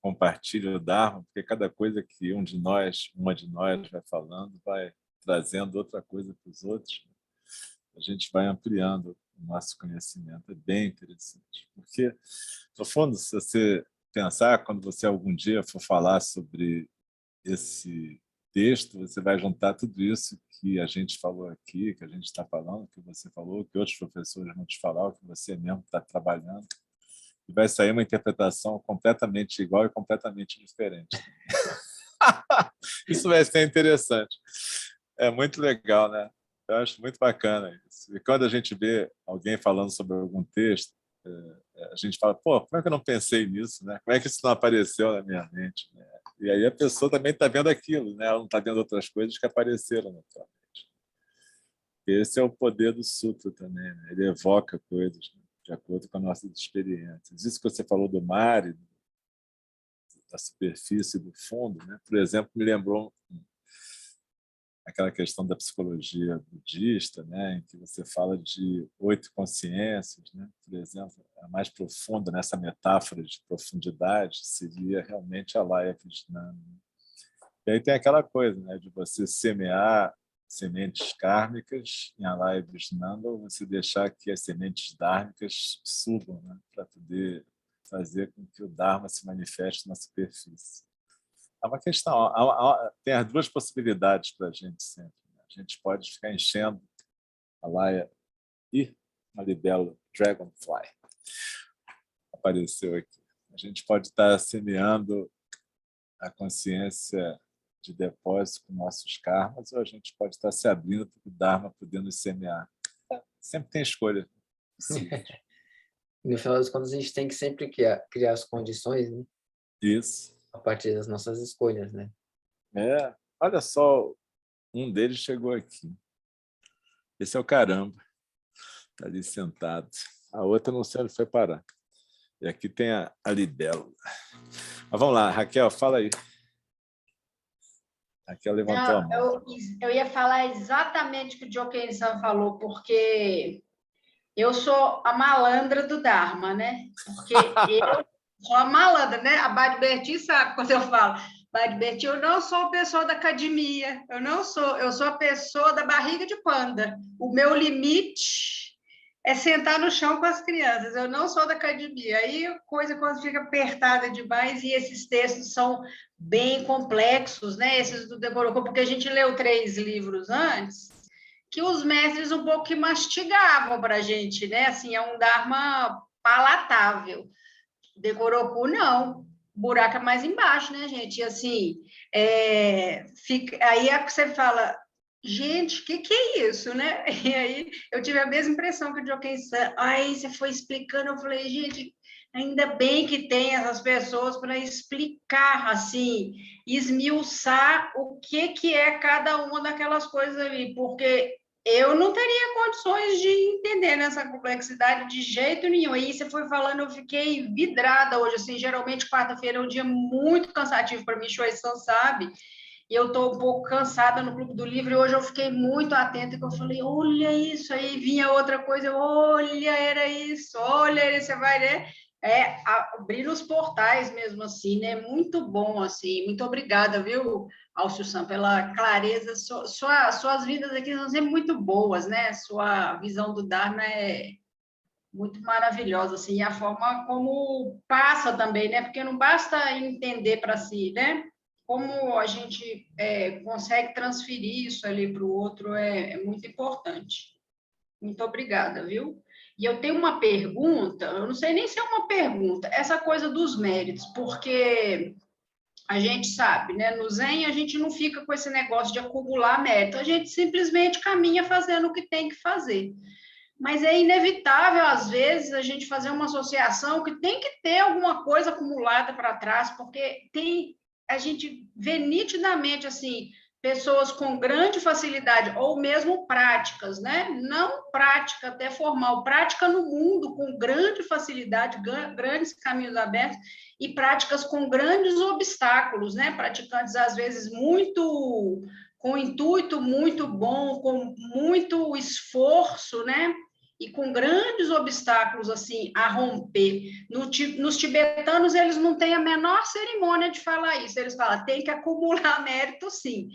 compartilha o Dharma, porque cada coisa que um de nós, uma de nós vai falando, vai trazendo outra coisa para os outros. A gente vai ampliando o nosso conhecimento. É bem interessante. Porque, no fundo, se você pensar, quando você algum dia for falar sobre esse texto, você vai juntar tudo isso que a gente falou aqui, que a gente está falando, que você falou, que outros professores vão te falar, o que você mesmo está trabalhando, e vai sair uma interpretação completamente igual e completamente diferente. Isso vai ser interessante. É muito legal, né? Eu acho muito bacana isso. E quando a gente vê alguém falando sobre algum texto, a gente fala, pô, como é que eu não pensei nisso, né? Como é que isso não apareceu na minha mente, né? E aí a pessoa também está vendo aquilo, né? Ela não está vendo outras coisas que apareceram na sua mente. Esse é o poder do sutra também, né? Ele evoca coisas, né, de acordo com as nossas experiências. Isso que você falou do mar, da superfície, do fundo, né? Por exemplo, me lembrou aquela questão da psicologia budista, né, em que você fala de 8 consciências, né? Por exemplo, a mais profunda nessa metáfora de profundidade seria realmente a Laya Vijnana. E aí tem aquela coisa, né, de você semear sementes kármicas em Alaya Vijnana ou você deixar que as sementes dármicas subam, né, para poder fazer com que o Dharma se manifeste na superfície. É uma questão, tem as duas possibilidades para a gente sempre. Né? A gente pode ficar enchendo a laia e uma libélula, dragonfly, apareceu aqui. A gente pode estar semeando a consciência de depósito com nossos karmas, ou a gente pode estar se abrindo para o Dharma poder nos semear. Sempre tem escolha. No final das contas, a gente tem que sempre criar as condições, né? Isso. A partir das nossas escolhas, né? Olha só, um deles chegou aqui. Esse é o caramba. Está ali sentado. A outra não sei onde foi parar. E aqui tem a libélula. Mas vamos lá, Raquel, fala aí. Raquel levantou a mão. Eu ia falar exatamente o que o Joken-san falou, porque eu sou a malandra do Dharma, né? Porque eu sou a malandra, né? A Badi Bertin sabe quando eu falo. Badi Bertin, eu não sou a pessoa da academia, eu sou a pessoa da barriga de panda. O meu limite é sentar no chão com as crianças, eu não sou da academia. Aí a coisa quando fica apertada demais, e esses textos são bem complexos, né? Esses do Decorocô, porque a gente leu 3 livros antes, que os mestres um pouco que mastigavam para a gente, né? Assim, é um Dharma palatável. Decoroku, não. O buraco é mais embaixo, né, gente? E assim, aí é que você fala, gente, o que é isso, né? E aí eu tive a mesma impressão que o Joken-san. Aí você foi explicando, eu falei, gente, ainda bem que tem essas pessoas para explicar, assim, esmiuçar o que é cada uma daquelas coisas ali, porque eu não teria condições de entender nessa complexidade de jeito nenhum. Aí você foi falando, eu fiquei vidrada hoje, assim, geralmente quarta-feira é um dia muito cansativo para mim, Shuai-san sabe, e eu estou um pouco cansada no Clube do Livro, e hoje eu fiquei muito atenta, que eu falei, olha isso, aí vinha outra coisa, olha, era isso, olha, você vai, né? Abrir os portais mesmo, assim, né? Muito bom, assim, muito obrigada, viu, Alcio-san, pela clareza, suas vidas aqui são sempre muito boas, né? Sua visão do Dharma é muito maravilhosa, assim, e a forma como passa também, né? Porque não basta entender para si, né? Como a gente consegue transferir isso ali para o outro é muito importante. Muito obrigada, viu? E eu tenho uma pergunta, eu não sei nem se é uma pergunta, essa coisa dos méritos, porque a gente sabe, né? No Zen a gente não fica com esse negócio de acumular mérito, a gente simplesmente caminha fazendo o que tem que fazer. Mas é inevitável, às vezes, a gente fazer uma associação que tem que ter alguma coisa acumulada para trás, porque a gente vê nitidamente, assim, pessoas com grande facilidade, ou mesmo práticas, né? Não prática até formal, prática no mundo com grande facilidade, grandes caminhos abertos, e práticas com grandes obstáculos, né? Praticantes, às vezes, muito com intuito muito bom, com muito esforço, né? E com grandes obstáculos assim a romper. Nos tibetanos eles não têm a menor cerimônia de falar isso. Eles falam tem que acumular mérito, sim.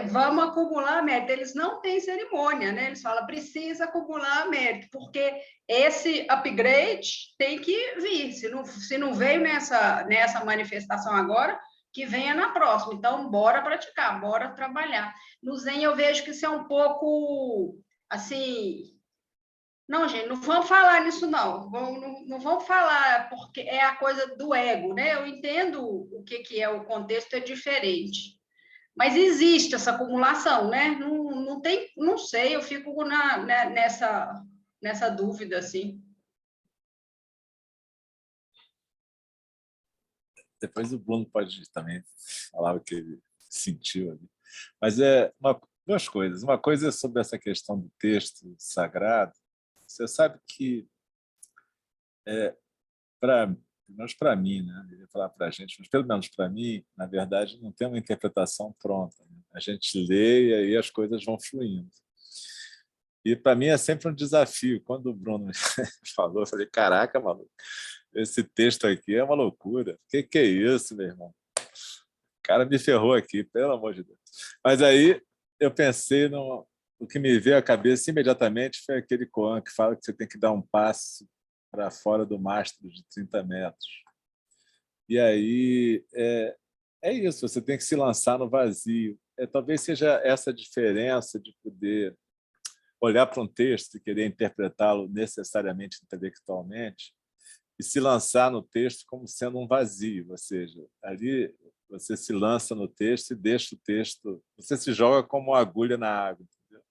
Vamos acumular mérito. Eles não têm cerimônia, né? Eles falam precisa acumular mérito, porque esse upgrade tem que vir. Se não veio nessa manifestação agora, que venha na próxima. Então, bora praticar, bora trabalhar. No Zen, eu vejo que isso é um pouco, assim... Não, gente, não vamos falar nisso, não. Não vamos falar, porque é a coisa do ego, né? Eu entendo o que é o contexto, é diferente. Mas existe essa acumulação, né? Não tem, não sei, eu fico nessa dúvida, assim. Depois o Bruno pode também falar o que ele sentiu ali. Mas duas coisas. Uma coisa é sobre essa questão do texto sagrado. Você sabe que, pelo menos para mim, né? Eu ia falar para a gente, mas pelo menos para mim, na verdade, não tem uma interpretação pronta. Né? A gente lê e aí as coisas vão fluindo. E para mim é sempre um desafio. Quando o Bruno falou, eu falei, caraca, maluco, esse texto aqui é uma loucura. O que é isso, meu irmão? O cara me ferrou aqui, pelo amor de Deus. Mas aí eu pensei o que me veio à cabeça imediatamente foi aquele koan que fala que você tem que dar um passo para fora do mastro de 30 metros. E aí é isso, você tem que se lançar no vazio. Talvez seja essa diferença de poder olhar para um texto e querer interpretá-lo necessariamente intelectualmente e se lançar no texto como sendo um vazio, ou seja, ali você se lança no texto e deixa o texto, você se joga como uma agulha na água. Entendeu?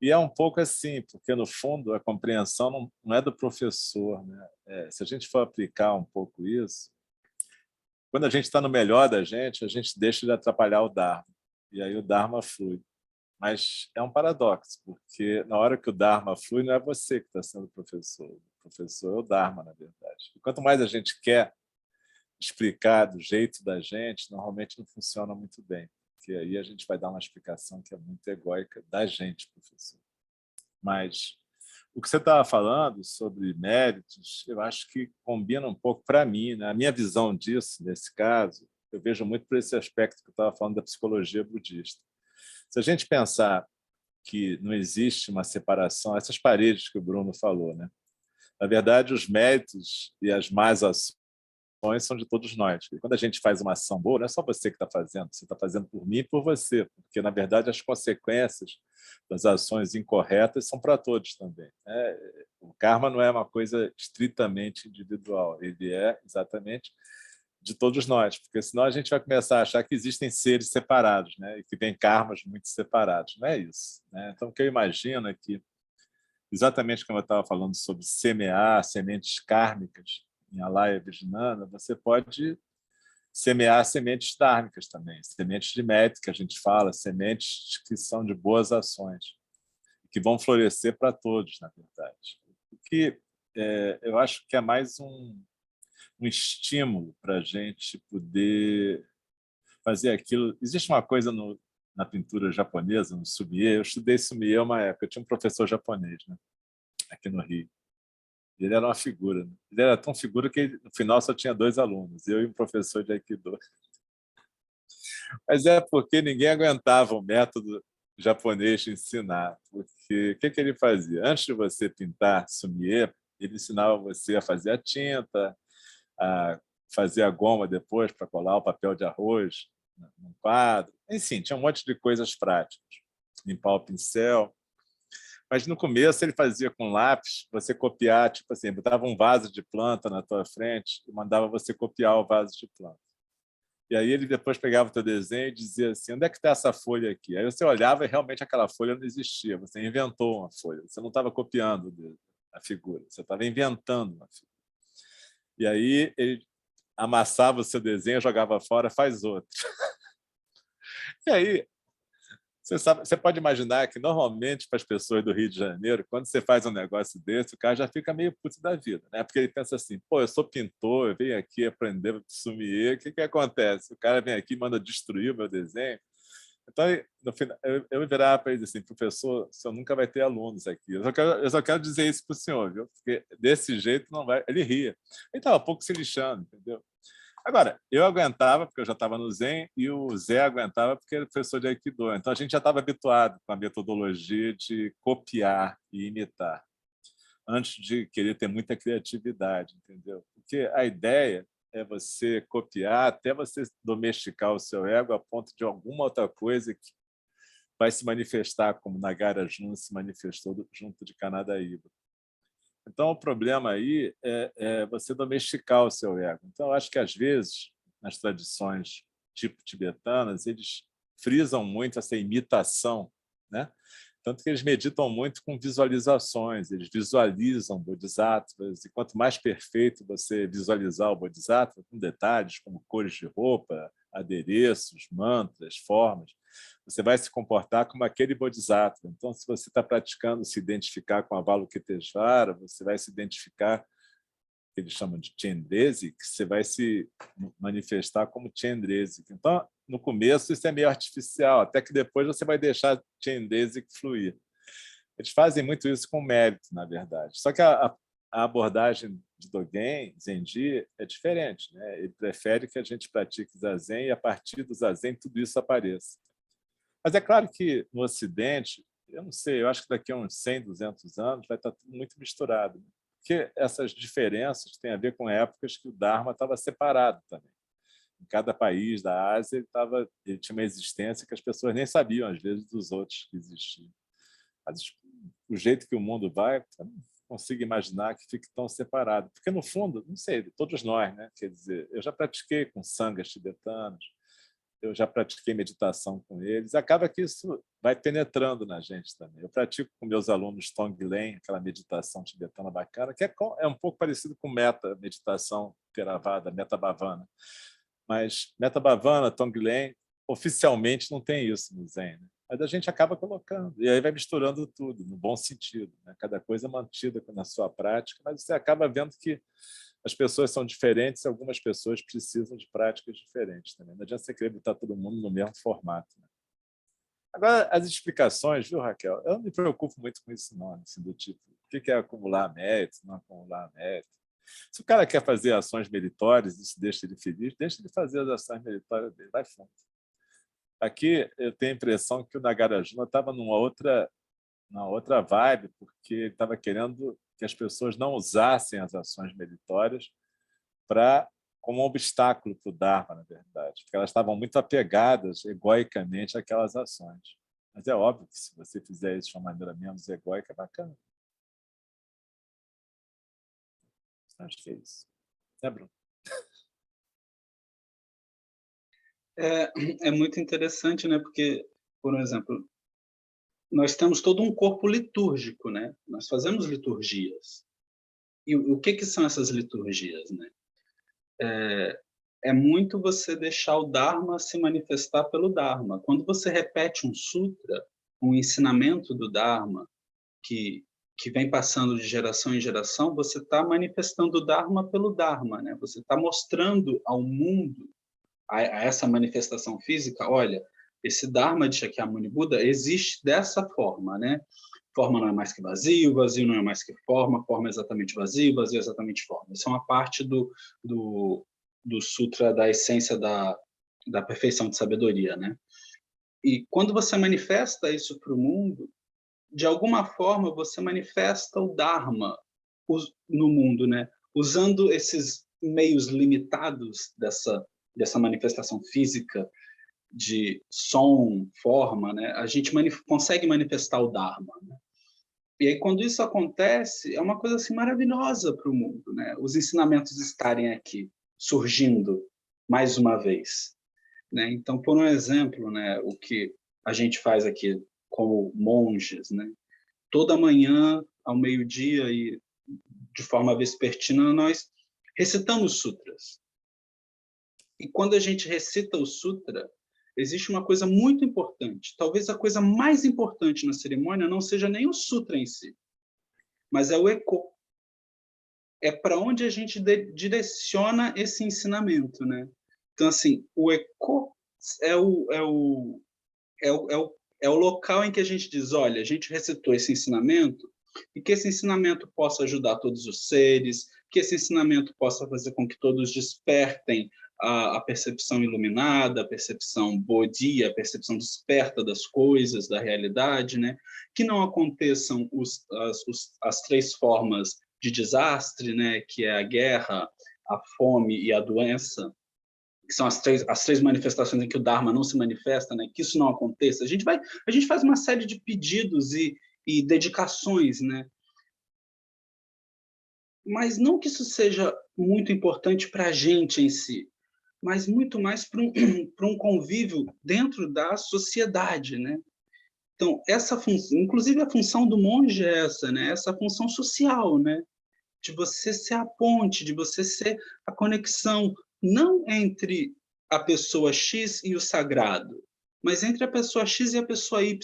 E é um pouco assim, porque, no fundo, a compreensão não é do professor. Né? Se a gente for aplicar um pouco isso, quando a gente está no melhor da gente, a gente deixa de atrapalhar o Dharma, e aí o Dharma flui. Mas é um paradoxo, porque na hora que o Dharma flui, não é você que está sendo professor. O professor é o Dharma, na verdade. E quanto mais a gente quer explicar do jeito da gente, normalmente não funciona muito bem, porque aí a gente vai dar uma explicação que é muito egóica da gente, professor. Mas o que você estava falando sobre méritos, eu acho que combina um pouco para mim. Né? A minha visão disso, nesse caso, eu vejo muito por esse aspecto que eu estava falando da psicologia budista. Se a gente pensar que não existe uma separação, essas paredes que o Bruno falou, né? Na verdade, os méritos e as más ações são de todos nós. E quando a gente faz uma ação boa, não é só você que está fazendo, você está fazendo por mim e por você, porque, na verdade, as consequências das ações incorretas são para todos também. Né? O karma não é uma coisa estritamente individual, ele é exatamente de todos nós, porque senão a gente vai começar a achar que existem seres separados, né? E que têm karmas muito separados. Não é isso. Né? Então, o que eu imagino é que, exatamente como eu estava falando sobre semear sementes kármicas em Alaya Vijnana, você pode semear sementes dármicas também, sementes de mérito, que a gente fala, sementes que são de boas ações, que vão florescer para todos, na verdade. O que eu acho que é mais um estímulo para a gente poder fazer aquilo. Existe uma coisa na pintura japonesa, no sumie. Eu estudei sumie uma época, eu tinha um professor japonês, né, aqui no Rio. Ele era uma figura. Né? Ele era tão figura que no final só tinha 2 alunos, eu e um professor de Aikido. Mas é porque ninguém aguentava o método japonês de ensinar. Porque o que ele fazia? Antes de você pintar sumie, ele ensinava você a fazer a tinta, a fazer a goma depois para colar o papel de arroz num quadro. Enfim, tinha um monte de coisas práticas. Limpar o pincel. Mas no começo ele fazia com lápis, você copiar, tipo assim, botava um vaso de planta na tua frente e mandava você copiar o vaso de planta. E aí ele depois pegava o teu desenho e dizia assim, onde é que está essa folha aqui? Aí você olhava e realmente aquela folha não existia, você inventou uma folha, você não estava copiando a figura, você estava inventando uma figura. E aí ele amassava o seu desenho, jogava fora, faz outro. E aí, você pode imaginar que, normalmente, para as pessoas do Rio de Janeiro, quando você faz um negócio desse, o cara já fica meio puto da vida, né? Porque ele pensa assim, pô, eu sou pintor, eu venho aqui aprender sumie, o que acontece? O cara vem aqui e manda destruir o meu desenho. Então, no final, eu virava para ele assim, professor, o senhor nunca vai ter alunos aqui. Eu só quero dizer isso para o senhor, viu? Porque desse jeito não vai... Ele ria. Ele estava um pouco se lixando, entendeu? Agora, eu aguentava, porque eu já estava no Zen, e o Zé aguentava, porque era professor de Aikido. Então, a gente já estava habituado com a metodologia de copiar e imitar, antes de querer ter muita criatividade, entendeu? Porque a ideia é você copiar até você domesticar o seu ego a ponto de alguma outra coisa que vai se manifestar, como Nagarjuna se manifestou junto de Kanadaíba. Então, o problema aí é você domesticar o seu ego. Então, eu acho que, às vezes, nas tradições tipo tibetanas, eles frisam muito essa imitação, né? Tanto que eles meditam muito com visualizações, eles visualizam bodhisattvas, e quanto mais perfeito você visualizar o bodhisattva, com detalhes como cores de roupa, adereços, mantras, formas, você vai se comportar como aquele bodhisattva. Então, se você está praticando se identificar com Avalokiteshvara, você vai se identificar, que eles chamam de Chendresi, que você vai se manifestar como Chendresi. Então, no começo, isso é meio artificial, até que depois você vai deixar Chendresi fluir. Eles fazem muito isso com mérito, na verdade. Só que a abordagem de Dogen, Zenji, é diferente. Né? Ele prefere que a gente pratique Zazen e, a partir do Zazen, tudo isso apareça. Mas é claro que, no Ocidente, eu não sei, eu acho que daqui a uns 100, 200 anos vai estar tudo muito misturado. porque essas diferenças têm a ver com épocas que o Dharma estava separado também. Em cada país da Ásia, ele tinha uma existência que as pessoas nem sabiam, às vezes, dos outros que existiam. Mas o jeito que o mundo vai, eu não consigo imaginar que fique tão separado. Porque, no fundo, não sei, todos nós, né? Quer dizer, eu já pratiquei com sanghas tibetanos, eu já pratiquei meditação com eles, acaba que isso vai penetrando na gente também. Eu pratico com meus alunos Tonglen, aquela meditação tibetana bacana, que é um pouco parecido com meta, meditação Theravada, Metta Bhavana. Mas Metta Bhavana, Tonglen, oficialmente não tem isso no Zen, né? Mas a gente acaba colocando, e aí vai misturando tudo, no bom sentido, né? Cada coisa mantida na sua prática, mas você acaba vendo que as pessoas são diferentes e algumas pessoas precisam de práticas diferentes também. Não adianta você querer botar todo mundo no mesmo formato, né? Agora, as explicações, viu, Raquel? Eu não me preocupo muito com isso, não, assim, do tipo, o que é acumular mérito, não acumular mérito. Se o cara quer fazer ações meritórias, isso deixa ele feliz, deixa ele fazer as ações meritórias dele, vai fundo. Aqui, eu tenho a impressão que o Nagarjuna estava numa outra vibe, porque ele estava querendo que as pessoas não usassem as ações meritórias como um obstáculo para o Dharma, na verdade, porque elas estavam muito apegadas egoicamente àquelas ações. Mas é óbvio que se você fizer isso de uma maneira menos egóica, é bacana. Acho que é isso. É, Bruno? É muito interessante, né? Porque, por exemplo, nós temos todo um corpo litúrgico, né? Nós fazemos liturgias. E o que são essas liturgias, né? É muito você deixar o Dharma se manifestar pelo Dharma. Quando você repete um sutra, um ensinamento do Dharma, que vem passando de geração em geração, você está manifestando o Dharma pelo Dharma, né? Você está mostrando ao mundo, a essa manifestação física, olha, esse Dharma de Shakyamuni Buda existe dessa forma, né? Forma não é mais que vazio, vazio não é mais que forma é exatamente vazio, vazio é exatamente forma. Isso é uma parte do Sutra da essência da perfeição de sabedoria, né? E quando você manifesta isso para o mundo, de alguma forma você manifesta o Dharma no mundo, né? Usando esses meios limitados dessa manifestação física de som, forma, né? A gente consegue manifestar o Dharma, né? E aí, quando isso acontece, é uma coisa assim maravilhosa para o mundo, né? Os ensinamentos estarem aqui, surgindo mais uma vez, né? Então, por um exemplo, né, o que a gente faz aqui como monges, né? Toda manhã, ao meio-dia e de forma vespertina, nós recitamos sutras. E quando a gente recita o sutra, existe uma coisa muito importante. Talvez a coisa mais importante na cerimônia não seja nem o sutra em si, mas é o eco. É para onde a gente direciona esse ensinamento, né? Então, assim, o eco é o local em que a gente diz, olha, a gente recitou esse ensinamento e que esse ensinamento possa ajudar todos os seres, que esse ensinamento possa fazer com que todos despertem a percepção iluminada, a percepção bodhi, a percepção desperta das coisas, da realidade, né? Que não aconteçam as três formas de desastre, né? Que é a guerra, a fome e a doença, que são as três manifestações em que o Dharma não se manifesta, né? Que isso não aconteça. A gente faz uma série de pedidos e dedicações, né? Mas não que isso seja muito importante para a gente em si, mas muito mais para um convívio dentro da sociedade, né? Então, essa função, inclusive a função do monge é essa, né? Essa função social, né? De você ser a ponte, de você ser a conexão, não entre a pessoa X e o sagrado, mas entre a pessoa X e a pessoa Y,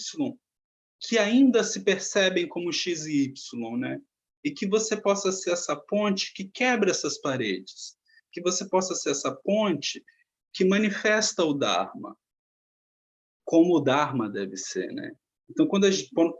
que ainda se percebem como X e Y, né? E que você possa ser essa ponte que quebra essas paredes, que você possa ser essa ponte que manifesta o Dharma, como o Dharma deve ser, né? Então,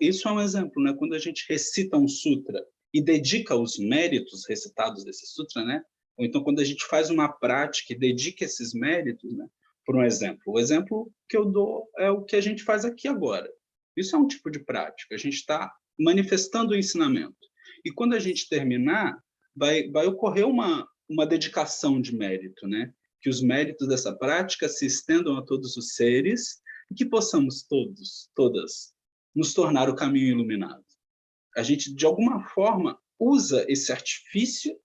isso é um exemplo, né? Quando a gente recita um sutra e dedica os méritos recitados desse sutra, né? Ou então quando a gente faz uma prática e dedica esses méritos, né? Por um exemplo, o exemplo que eu dou é o que a gente faz aqui agora. Isso é um tipo de prática. A gente está manifestando o ensinamento. E quando a gente terminar, vai ocorrer uma dedicação de mérito, né? Que os méritos dessa prática se estendam a todos os seres e que possamos todas, nos tornar o caminho iluminado. A gente, de alguma forma, usa esse artifício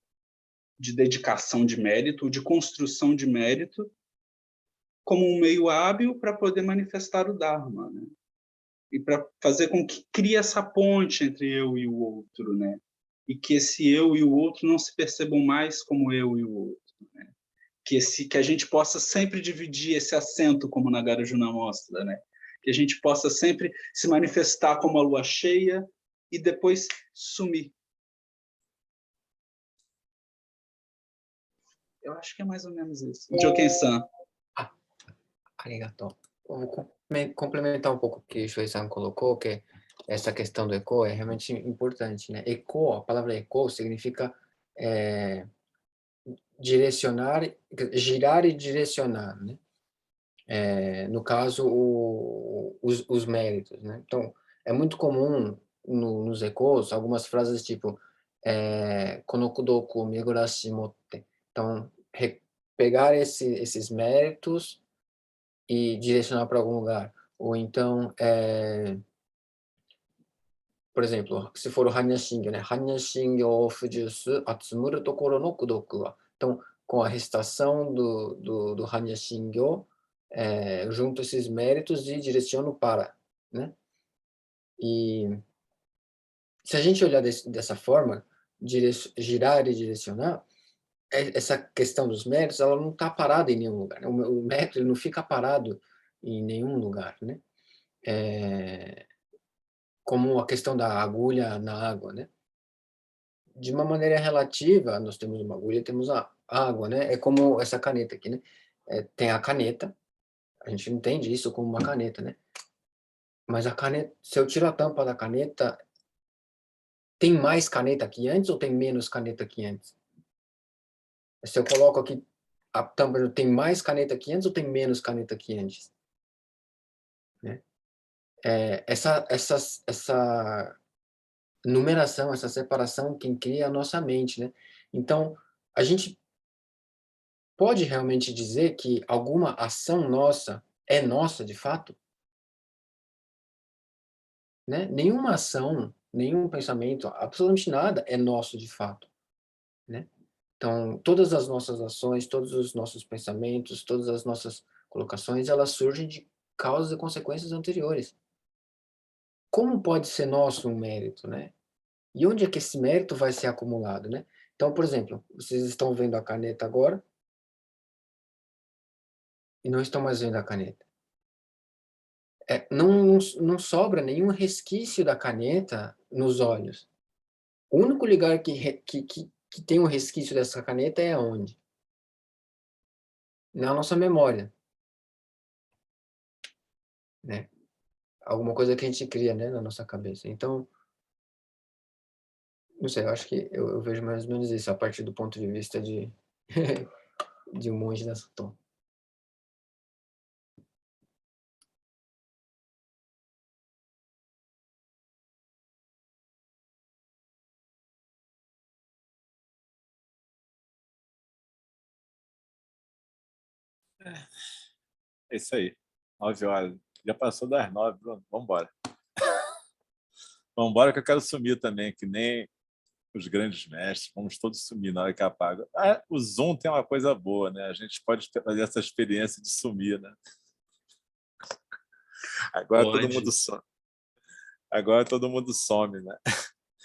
de dedicação de mérito, de construção de mérito, como um meio hábil para poder manifestar o Dharma, né? E para fazer com que crie essa ponte entre eu e o outro, né? E que esse eu e o outro não se percebam mais como eu e o outro, né? Que a gente possa sempre dividir esse assento, como Nagarjuna mostra, né? Que a gente possa sempre se manifestar como a lua cheia e depois sumir. Eu acho que é mais ou menos isso. Joken-san. Arigato. Eu vou complementar um pouco o que o Shuei-san colocou, que essa questão do eco é realmente importante, né? Eco, a palavra eco significa direcionar, girar e direcionar, né? No caso, os méritos, né? Então, é muito comum nos ecos algumas frases tipo konokudoku megurashi motte. Então, pegar esses méritos e direcionar para algum lugar. Ou então, por exemplo, se for o Hanya Shingyo, né? Hanya Shingyo Fujusu Atsumuru Tokoro no Kudoku wa. Então, com a recitação do Hanya Shingyo, junto esses méritos e direciono para, né? E se a gente olhar dessa forma, girar e direcionar, essa questão dos méritos, ela não está parada em nenhum lugar, né? O mérito ele não fica parado em nenhum lugar, né? Como a questão da agulha na água, né? De uma maneira relativa, nós temos uma agulha e temos a água, né? É como essa caneta aqui, né? Tem a caneta, a gente entende isso como uma caneta, né? Mas a caneta, se eu tiro a tampa da caneta, tem mais caneta que antes ou tem menos caneta que antes? Se eu coloco aqui a tampa, tem mais caneta que antes ou tem menos caneta que antes? Né? Essa numeração, essa separação, quem cria é a nossa mente, né? Então, a gente pode realmente dizer que alguma ação nossa é nossa de fato? Né? Nenhuma ação, nenhum pensamento, absolutamente nada é nosso de fato, né? Então, todas as nossas ações, todos os nossos pensamentos, todas as nossas colocações, elas surgem de causas e consequências anteriores. Como pode ser nosso um mérito, né? E onde é que esse mérito vai ser acumulado, né? Então, por exemplo, vocês estão vendo a caneta agora e não estão mais vendo a caneta. Não sobra nenhum resquício da caneta nos olhos. O único lugar que tem um resquício dessa caneta é onde? Na nossa memória, né? Alguma coisa que a gente cria, né, na nossa cabeça. Então, não sei, eu acho que eu vejo mais ou menos isso, a partir do ponto de vista de, de um monge da Sutton. É isso aí. 9 horas. Já passou das 9, Bruno. Vamos embora. Vamos embora que eu quero sumir também, que nem os grandes mestres. Vamos todos sumir na hora que apaga. O Zoom tem uma coisa boa, né? A gente pode fazer essa experiência de sumir, né? Agora todo mundo some. Agora todo mundo some, né?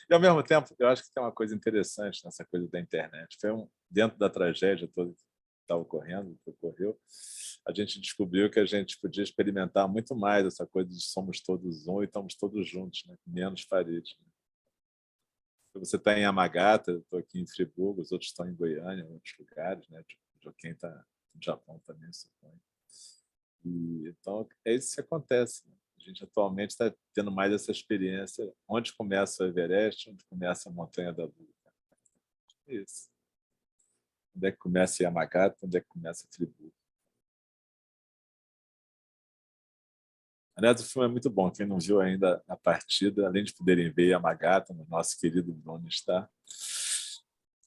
E, ao mesmo tempo, eu acho que tem uma coisa interessante nessa coisa da internet. Dentro da tragédia toda que está ocorrendo, que ocorreu, a gente descobriu que a gente podia experimentar muito mais essa coisa de somos todos um e estamos todos juntos, né? Menos paredes. Né? Você está em Yamagata, eu estou aqui em Friburgo, os outros estão em Goiânia, em outros lugares, né? Quem está no Japão também, suponho. E, então, é isso que acontece. Né? A gente atualmente está tendo mais essa experiência. Onde começa o Everest, onde começa a Montanha da Lua. É isso. Onde é que começa Yamagata, onde é que começa Friburgo. Aliás, o filme é muito bom. Quem não viu ainda a partida, além de poderem ver Yamagata, no nosso querido Bruno está.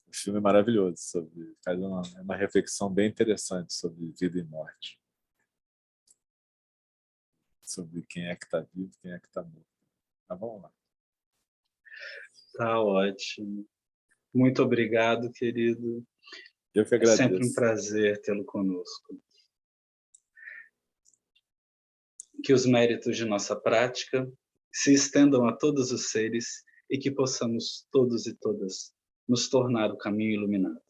O filme é maravilhoso, faz uma reflexão bem interessante sobre vida e morte. Sobre quem é que está vivo, quem é que está morto. Mas vamos lá. Tá ótimo. Muito obrigado, querido. Eu que É agradeço. sempre um prazer tê-lo conosco. Que os méritos de nossa prática se estendam a todos os seres e que possamos todos e todas nos tornar o caminho iluminado.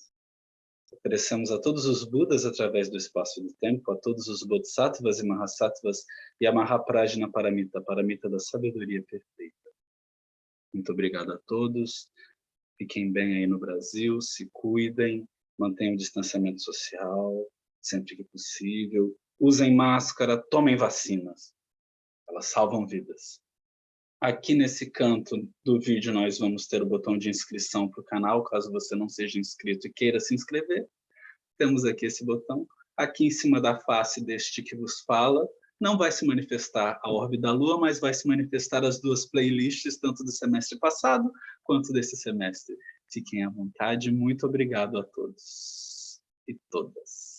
Oferecemos a todos os Budas através do espaço do tempo, a todos os Bodhisattvas e Mahasattvas e a Mahaprajna Paramita, a Paramita da sabedoria perfeita. Muito obrigado a todos. Fiquem bem aí no Brasil, se cuidem, mantenham o distanciamento social sempre que possível. Usem máscara, tomem vacinas. Elas salvam vidas. Aqui nesse canto do vídeo nós vamos ter o botão de inscrição para o canal, caso você não seja inscrito e queira se inscrever. Temos aqui esse botão. Aqui em cima da face deste que vos fala, não vai se manifestar a orbe da Lua, mas vai se manifestar as duas playlists, tanto do semestre passado quanto desse semestre. Fiquem à vontade. Muito obrigado a todos e todas.